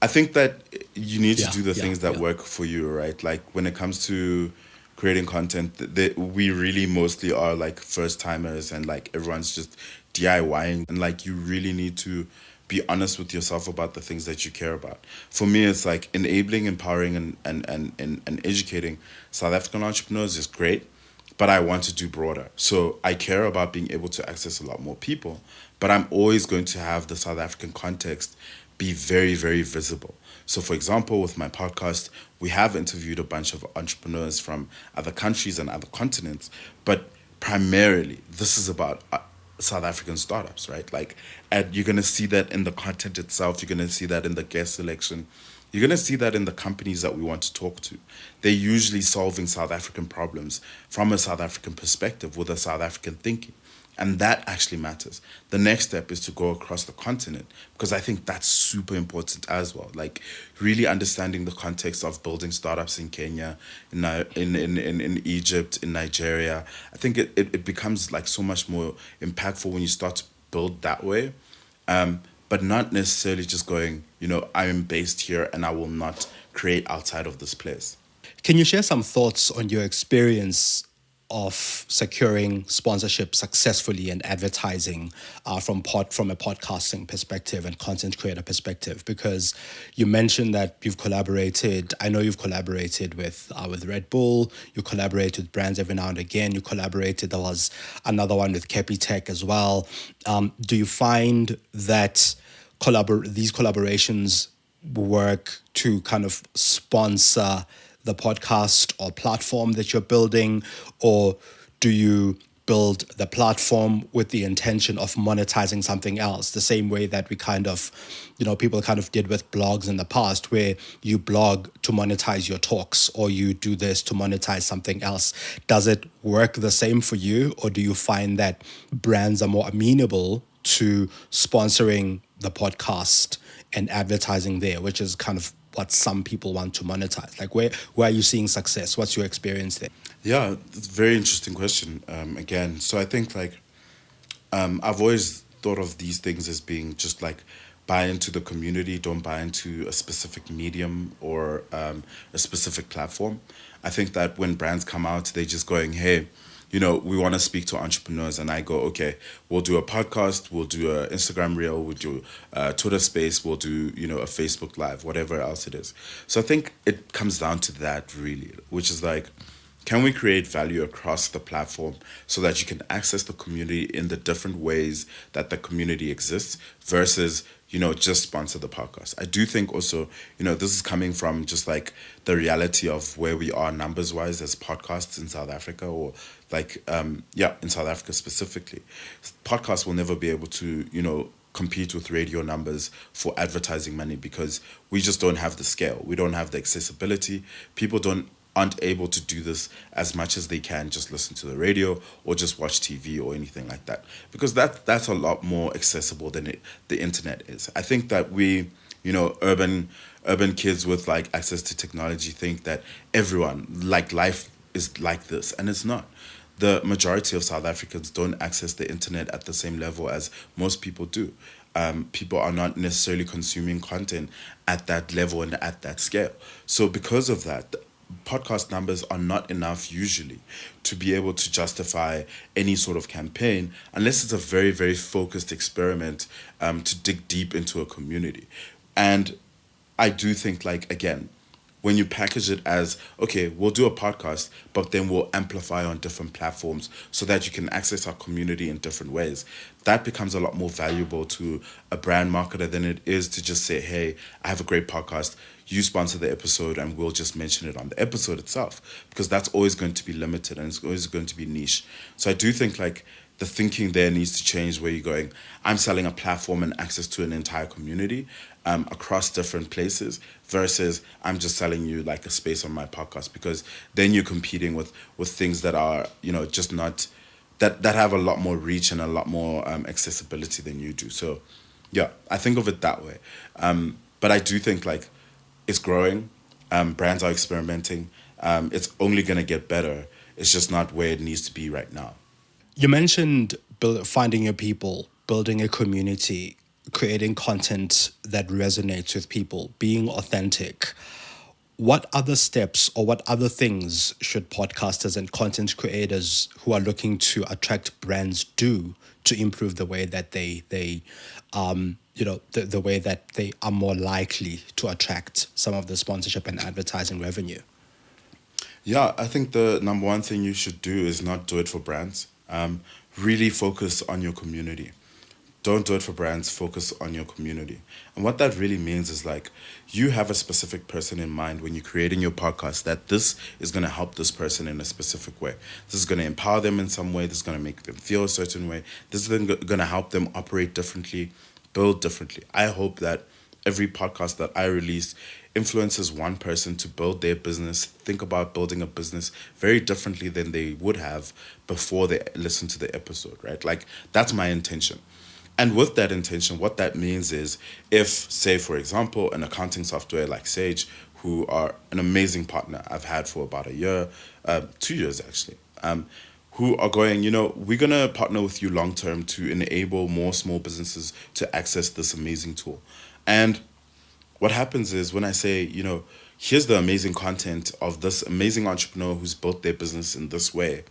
I think that you need to Yeah, do the yeah, things that yeah. work for you, right? Like when it comes to creating content, we really mostly are like first timers and like everyone's just DIYing, and like you really need to be honest with yourself about the things that you care about. For me, it's like enabling, empowering, and educating South African entrepreneurs is great, but I want to do broader. So I care about being able to access a lot more people, but I'm always going to have the South African context be very, very visible. So, for example, with my podcast, we have interviewed a bunch of entrepreneurs from other countries and other continents, but primarily this is about South African startups, right? Like, and you're gonna see that in the content itself. You're gonna see that in the guest selection. You're going to see that in the companies that we want to talk to. They're usually solving South African problems from a South African perspective with a South African thinking. And that actually matters. The next step is to go across the continent, because I think that's super important as well. Like really understanding the context of building startups in Kenya, in Egypt, in Nigeria. I think it becomes like so much more impactful when you start to build that way, but not necessarily just going, I am based here and I will not create outside of this place. Can you share some thoughts on your experience of securing sponsorship successfully and advertising from a podcasting perspective and content creator perspective? Because you mentioned that you've collaborated. I know you've collaborated with Red Bull. You collaborate with brands every now and again. You collaborated. There was another one with Kepi Tech as well. Do you find that these collaborations work to kind of sponsor the podcast or platform that you're building, or do you build the platform with the intention of monetizing something else, the same way that we kind of, people kind of did with blogs in the past, where you blog to monetize your talks, or you do this to monetize something else? Does it work the same for you, or do you find that brands are more amenable to sponsoring the podcast and advertising there, which is kind of what some people want to monetize? Like, where are you seeing success? What's your experience there? Yeah, it's a very interesting question. Again, so I think like I've always thought of these things as being just like buy into the community, don't buy into a specific medium or a specific platform. I think that when brands come out, they're just going, hey, we want to speak to entrepreneurs. And I go, okay, we'll do a podcast, we'll do an Instagram reel, we'll do a Twitter space, we'll do, a Facebook Live, whatever else it is. So I think it comes down to that really, which is like, can we create value across the platform so that you can access the community in the different ways that the community exists versus, just sponsor the podcast? I do think also, this is coming from just like the reality of where we are numbers wise as podcasts in South Africa, or like, in South Africa specifically. Podcasts will never be able to, compete with radio numbers for advertising money because we just don't have the scale. We don't have the accessibility. People aren't able to do this as much as they can just listen to the radio or just watch TV or anything like that, because that's a lot more accessible than the internet is. I think that we, urban kids with like access to technology think that everyone like life is like this, and it's not. The majority of South Africans don't access the internet at the same level as most people do. People are not necessarily consuming content at that level and at that scale. So because of that, podcast numbers are not enough usually to be able to justify any sort of campaign unless it's a very, very focused experiment to dig deep into a community. And I do think, like, again, when you package it as, okay, we'll do a podcast, but then we'll amplify on different platforms so that you can access our community in different ways, that becomes a lot more valuable to a brand marketer than it is to just say, hey, I have a great podcast, you sponsor the episode and we'll just mention it on the episode itself, because that's always going to be limited and it's always going to be niche. So I do think like the thinking there needs to change, where you're going, I'm selling a platform and access to an entire community across different places, versus I'm just selling you like a space on my podcast, because then you're competing with things that are, you know, just not, that have a lot more reach and a lot more accessibility than you do. So yeah, I think of it that way. But I do think like it's growing. Brands are experimenting. It's only going to get better. It's just not where it needs to be right now. You mentioned finding your people, building a community, creating content that resonates with people, being authentic. What other steps or what other things should podcasters and content creators who are looking to attract brands do to improve the way that the way that they are more likely to attract some of the sponsorship and advertising revenue? Yeah, I think the number one thing you should do is not do it for brands. Really focus on your community. Don't do it for brands, focus on your community. And what that really means is like you have a specific person in mind when you're creating your podcast, that this is going to help this person in a specific way. This is going to empower them in some way. This is going to make them feel a certain way. This is going to help them operate differently, build differently. I hope that every podcast that I release influences one person to build their business, think about building a business very differently than they would have before they listen to the episode, right? Like that's my intention. And with that intention, what that means is if, say, for example, an accounting software like Sage, who are an amazing partner I've had for about a year, 2 years actually, who are going, you know, we're going to partner with you long term to enable more small businesses to access this amazing tool. And what happens is when I say, you know, here's the amazing content of this amazing entrepreneur who's built their business in this way,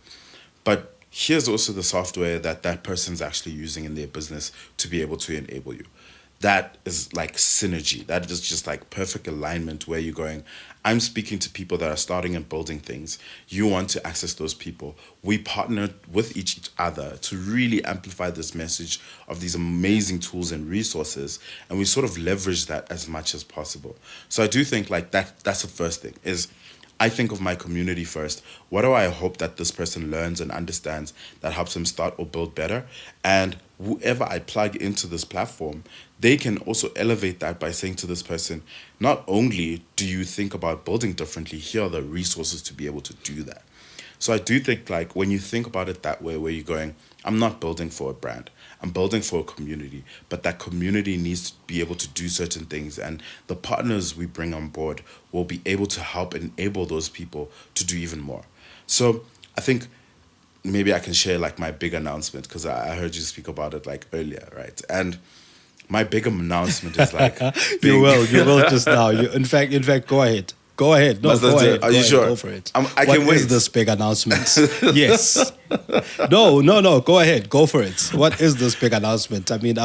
but here's also the software that that person's actually using in their business to be able to enable you. That is like synergy. That is just like perfect alignment where you're going, I'm speaking to people that are starting and building things. You want to access those people. We partner with each other to really amplify this message of these amazing tools and resources. And we sort of leverage that as much as possible. So I do think like that's the first thing is I think of my community first. What do I hope that this person learns and understands that helps them start or build better? And whoever I plug into this platform, they can also elevate that by saying to this person, not only do you think about building differently, here are the resources to be able to do that. So I do think like when you think about it that way, where you're going, I'm not building for a brand. I'm building for a community, but that community needs to be able to do certain things. And the partners we bring on board will be able to help enable those people to do even more. So I think maybe I can share like my big announcement, because I heard you speak about it like earlier, right? And my big announcement is like You being you will just now. In fact, go ahead. Go ahead. No, Must I go do- ahead. are Go you ahead. sure? Go for it. I What can is wait. this big announcement? Yes. No, no, no. Go ahead. Go for it. What is this big announcement? I mean,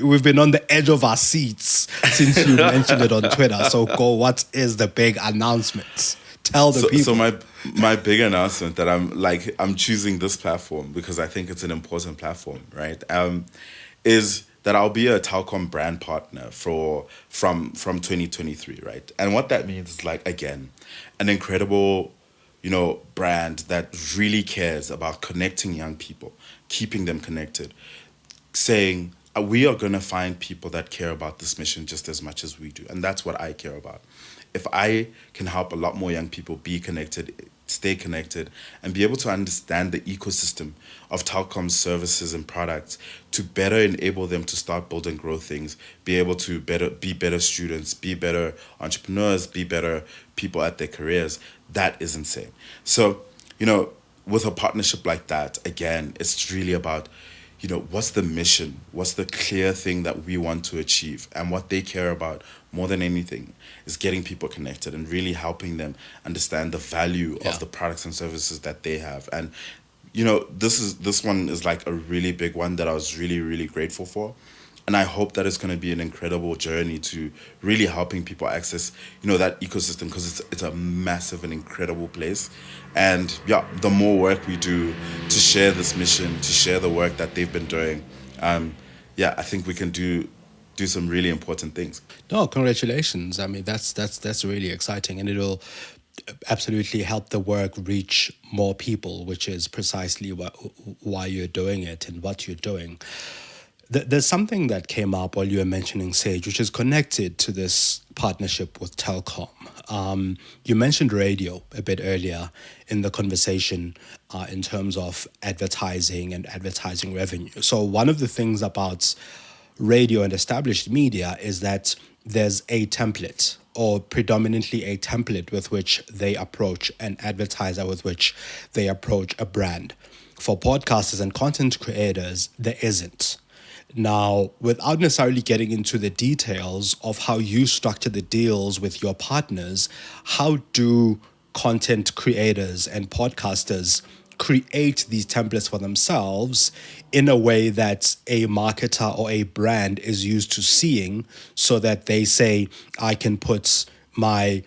we've been on the edge of our seats since you mentioned it on Twitter. So go. What is the big announcement? Tell the people. So my big announcement that I'm choosing this platform because I think it's an important platform, right? Is that I'll be a Telkom brand partner from 2023, right? And what that means is like again, an incredible, you know, brand that really cares about connecting young people, keeping them connected, saying we are going to find people that care about this mission just as much as we do. And that's what I care about. If I can help a lot more young people be connected, stay connected, and be able to understand the ecosystem of telecom services and products to better enable them to start, build, and grow things, be able to be better students, be better entrepreneurs, be better people at their careers, that is insane. So, you know, with a partnership like that, again, it's really about, you know, what's the mission? What's the clear thing that we want to achieve? And what they care about more than anything is getting people connected and really helping them understand the value Yeah. of the products and services that they have. And, you know, this one is like a really big one that I was really, really grateful for. And I hope that it's going to be an incredible journey to really helping people access, that ecosystem, because it's a massive and incredible place. And yeah, the more work we do to share this mission, to share the work that they've been doing, yeah, I think we can do some really important things. No, congratulations. I mean, that's really exciting, and it'll absolutely help the work reach more people, which is precisely why you're doing it and what you're doing. There's something that came up while you were mentioning Sage, which is connected to this partnership with Telkom. You mentioned radio a bit earlier in the conversation in terms of advertising and advertising revenue. So, one of the things about radio and established media is that there's a template or predominantly a template with which they approach an advertiser, with which they approach a brand. For podcasters and content creators, there isn't. Now, without necessarily getting into the details of how you structure the deals with your partners, how do content creators and podcasters create these templates for themselves in a way that a marketer or a brand is used to seeing, so that they say, I can put my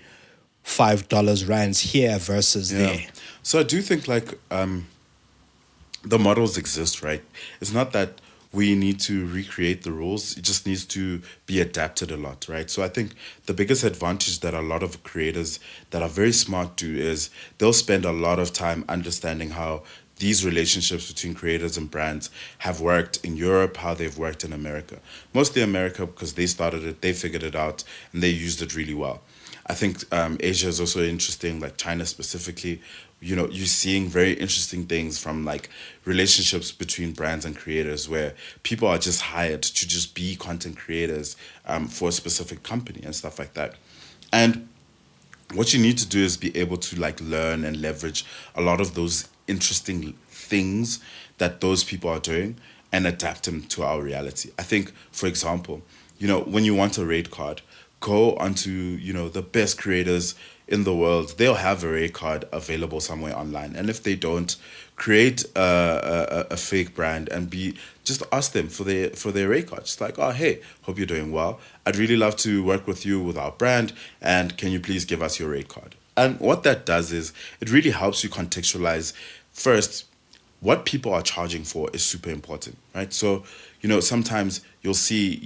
$5 rands here versus Yeah. there? So I do think like the models exist, right? It's not that we need to recreate the rules. It just needs to be adapted a lot, right? So I think the biggest advantage that a lot of creators that are very smart do is they'll spend a lot of time understanding how these relationships between creators and brands have worked in Europe, how they've worked in America. Mostly America because they started it, they figured it out, and they used it really well. I think Asia is also interesting, like China specifically. You're seeing very interesting things from like relationships between brands and creators where people are just hired to just be content creators for a specific company and stuff like that. And what you need to do is be able to like learn and leverage a lot of those interesting things that those people are doing and adapt them to our reality. I think, for example, when you want a rate card, go onto, the best creators in the world. They'll have a rate card available somewhere online. And if they don't, create a fake brand and be just ask them for their rate card. Just like, oh hey, hope you're doing well. I'd really love to work with you with our brand, and can you please give us your rate card? And what that does is it really helps you contextualize first what people are charging for is super important, right? So, sometimes you'll see,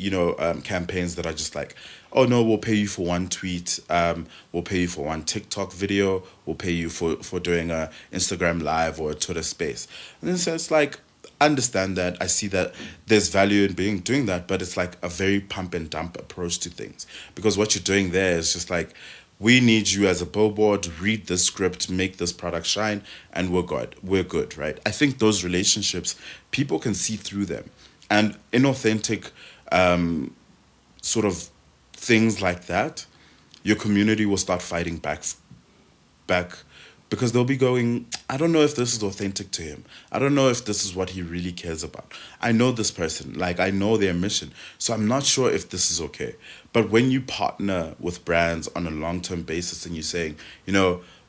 campaigns that are just like, oh no, we'll pay you for one tweet, we'll pay you for one TikTok video, we'll pay you for doing a Instagram live or a Twitter space. And then so it's like, I understand that, I see that there's value in doing that, but it's like a very pump and dump approach to things. Because what you're doing there is just like, we need you as a billboard, read this script, make this product shine, and we're good. We're good, right? I think those relationships, people can see through them. And inauthentic sort of things like that, your community will start fighting back because they'll be going, I don't know if this is authentic to him. I don't know if this is what he really cares about. I know this person, like I know their mission. So I'm not sure if this is okay. But when you partner with brands on a long-term basis and you're saying,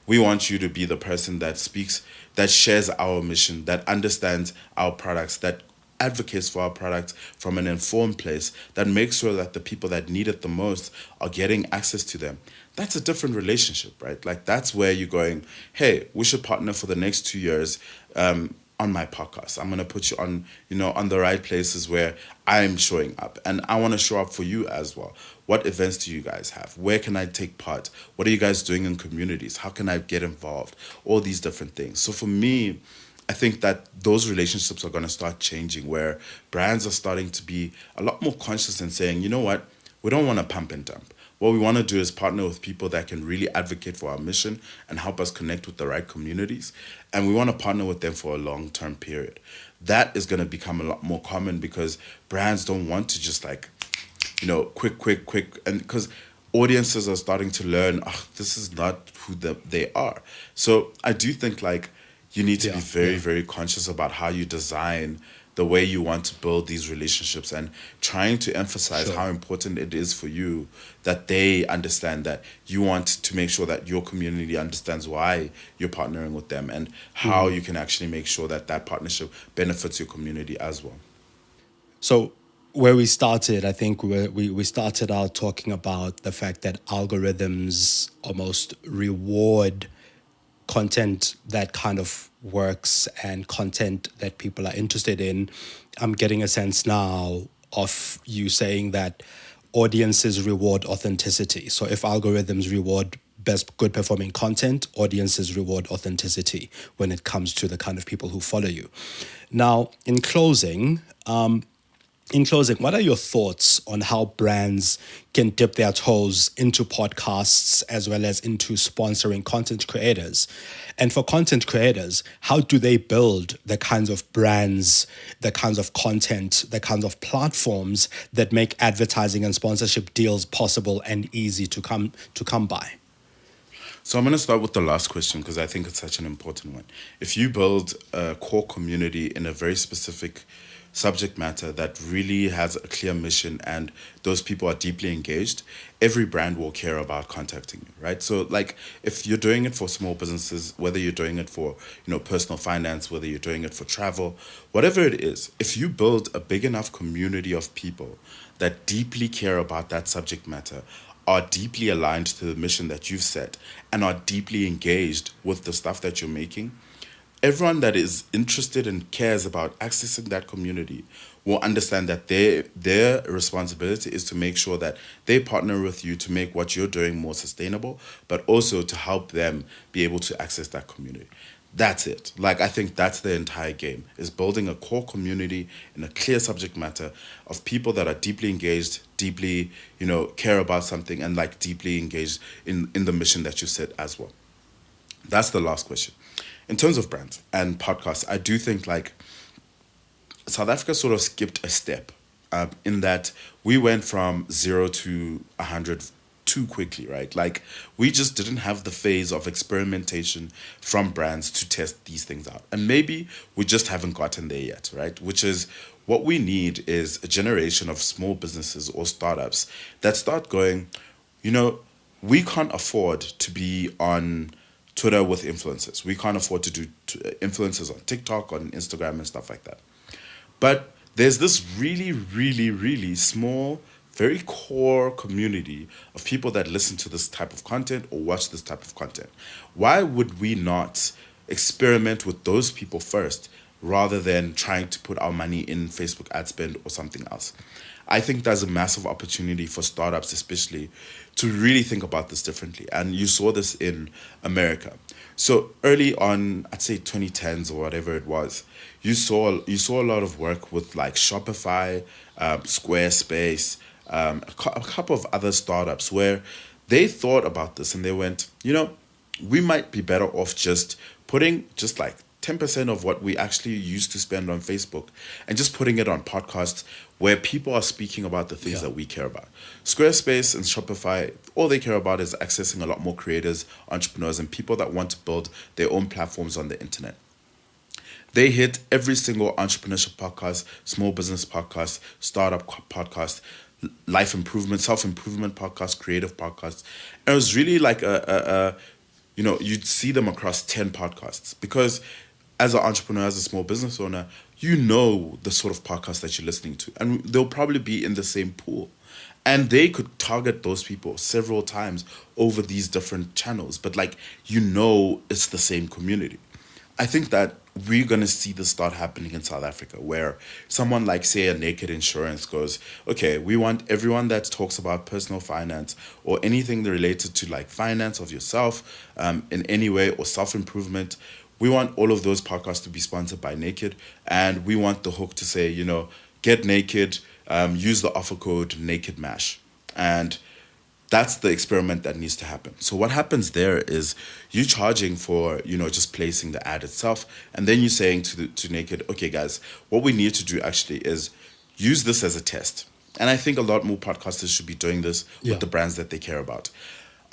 we want you to be the person that speaks, that shares our mission, that understands our products, that advocates for our products from an informed place, that makes sure that the people that need it the most are getting access to them. That's a different relationship, right? Like that's where you're going, hey, we should partner for the next 2 years on my podcast. I'm gonna put you on, on the right places where I'm showing up. And I wanna show up for you as well. What events do you guys have? Where can I take part? What are you guys doing in communities? How can I get involved? All these different things. So for me, I think that those relationships are going to start changing where brands are starting to be a lot more conscious and saying, you know what, we don't want to pump and dump. What we want to do is partner with people that can really advocate for our mission and help us connect with the right communities. And we want to partner with them for a long-term period. That is going to become a lot more common because brands don't want to just like, quick. And because audiences are starting to learn, this is not who they are. So I do think like, you need to be Yeah, very, yeah. very conscious about how you design the way you want to build these relationships and trying to emphasize Sure. how important it is for you that they understand that you want to make sure that your community understands why you're partnering with them and how you can actually make sure that that partnership benefits your community as well. So where we started, I think we started out talking about the fact that algorithms almost reward content that kind of works and content that people are interested in. I'm getting a sense now of you saying that audiences reward authenticity. So if algorithms reward best good performing content, audiences reward authenticity when it comes to the kind of people who follow you. Now, in closing, what are your thoughts on how brands can dip their toes into podcasts as well as into sponsoring content creators? And for content creators, how do they build the kinds of brands, the kinds of content, the kinds of platforms that make advertising and sponsorship deals possible and easy to come by? So I'm going to start with the last question because I think it's such an important one. If you build a core community in a very specific subject matter that really has a clear mission and those people are deeply engaged, every brand will care about contacting you, right? So like if you're doing it for small businesses, whether you're doing it for, personal finance, whether you're doing it for travel, whatever it is, if you build a big enough community of people that deeply care about that subject matter, are deeply aligned to the mission that you've set and are deeply engaged with the stuff that you're making, everyone that is interested and cares about accessing that community will understand that their responsibility is to make sure that they partner with you to make what you're doing more sustainable, but also to help them be able to access that community. That's it. Like I think that's the entire game, is building a core community in a clear subject matter of people that are deeply engaged, deeply, care about something and like deeply engaged in the mission that you set as well. That's the last question. In terms of brands and podcasts, I do think like South Africa sort of skipped a step in that we went from 0 to 100 too quickly, right? Like we just didn't have the phase of experimentation from brands to test these things out. And maybe we just haven't gotten there yet, right? Which is what we need is a generation of small businesses or startups that start going, you know, we can't afford to be on Twitter with influencers. We can't afford to do influencers on TikTok, on Instagram, and stuff like that. But there's this really, really, really small, very core community of people that listen to this type of content or watch this type of content. Why would we not experiment with those people first rather than trying to put our money in Facebook ad spend or something else? I think there's a massive opportunity for startups, especially, to really think about this differently. And you saw this in America. So early on, I'd say 2010s or whatever it was, you saw a lot of work with like Shopify, Squarespace, a couple of other startups where they thought about this and they went, we might be better off just putting just like 10% of what we actually used to spend on Facebook and just putting it on podcasts where people are speaking about the things Yeah. that we care about. Squarespace and Shopify, all they care about is accessing a lot more creators, entrepreneurs, and people that want to build their own platforms on the internet. They hit every single entrepreneurship podcast, small business podcast, startup podcast, life improvement, self improvement podcast, creative podcast. And it was really like you'd see them across 10 podcasts because as an entrepreneur, as a small business owner, you know the sort of podcast that you're listening to, and they'll probably be in the same pool. And they could target those people several times over these different channels, but like, it's the same community. I think that we're going to see this start happening in South Africa where someone like, say, a Naked Insurance goes, okay, we want everyone that talks about personal finance or anything related to like finance of yourself in any way or self-improvement. We want all of those podcasts to be sponsored by Naked. And we want the hook to say, get Naked, use the offer code Naked Mash. And that's the experiment that needs to happen. So what happens there is you charging for, just placing the ad itself, and then you're saying to Naked, okay, guys, what we need to do actually is use this as a test. And I think a lot more podcasters should be doing this Yeah. with the brands that they care about.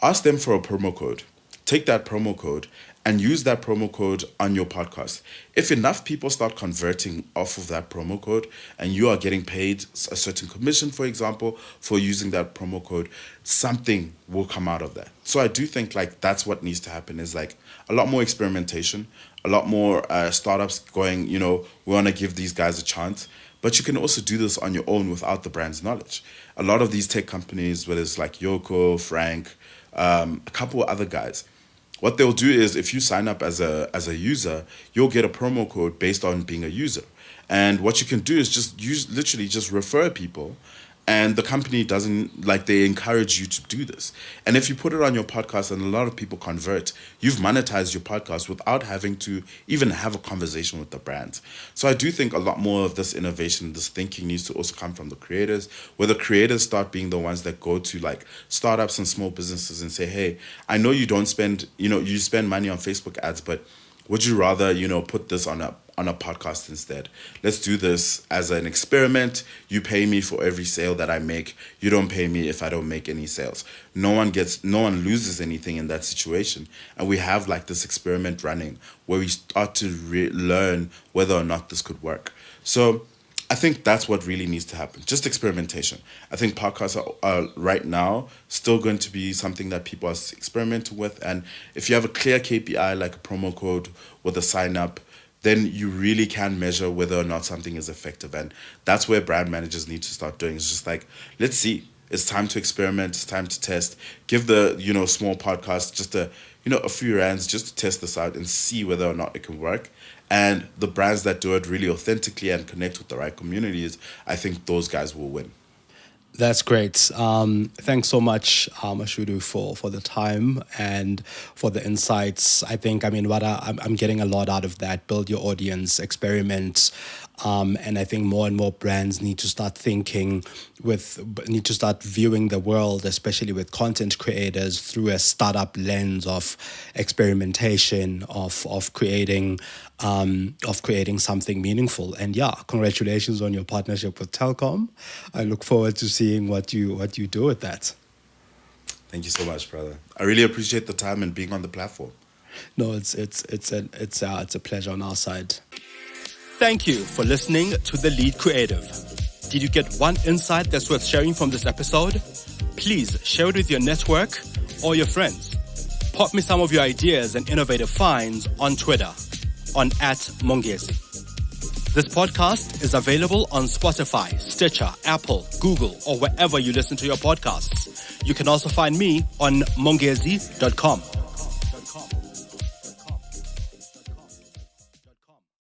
Ask them for a promo code. Take that promo code and use that promo code on your podcast. If enough people start converting off of that promo code and you are getting paid a certain commission, for example, for using that promo code, something will come out of that. So I do think like that's what needs to happen is like a lot more experimentation, a lot more startups going, we want to give these guys a chance. but you can also do this on your own without the brand's knowledge. A lot of these tech companies, whether it's like Yoco, Frank, a couple of other guys, what they'll do is if you sign up as a user, you'll get a promo code based on being a user. And what you can do is literally just refer people, and the company doesn't, like, they encourage you to do this. And if you put it on your podcast and a lot of people convert, you've monetized your podcast without having to even have a conversation with the brand. So I do think a lot more of this innovation, this thinking needs to also come from the creators, where the creators start being the ones that go to like startups and small businesses and say, hey, I know you don't spend, you spend money on Facebook ads, but would you rather, put this on a podcast instead? Let's do this as an experiment. You pay me for every sale that I make. You don't pay me if I don't make any sales. No one loses anything in that situation. And we have like this experiment running where we start to learn whether or not this could work. So I think that's what really needs to happen. Just experimentation. I think podcasts are right now still going to be something that people are experimenting with. And if you have a clear KPI, like a promo code with a sign up, then you really can measure whether or not something is effective. And that's where brand managers need to start doing. It's just like, let's see. It's time to experiment. It's time to test. Give the, small podcast just a few rands just to test this out and see whether or not it can work. And the brands that do it really authentically and connect with the right communities, I think those guys will win. That's great. Thanks so much, Mashudu, for the time and for the insights. I think, I'm getting a lot out of that. Build your audience, experiment. And I think more and more brands need to start viewing the world, especially with content creators, through a startup lens of experimentation, of creating something meaningful. And yeah, congratulations on your partnership with Telkom. I look forward to seeing what you do with that. Thank you so much, brother. I really appreciate the time and being on the platform. No, it's a pleasure on our side. Thank you for listening to The Lead Creative. Did you get one insight that's worth sharing from this episode? Please share it with your network or your friends. Pop me some of your ideas and innovative finds on Twitter on @Mongezi. This podcast is available on Spotify, Stitcher, Apple, Google, or wherever you listen to your podcasts. You can also find me on mongezi.com.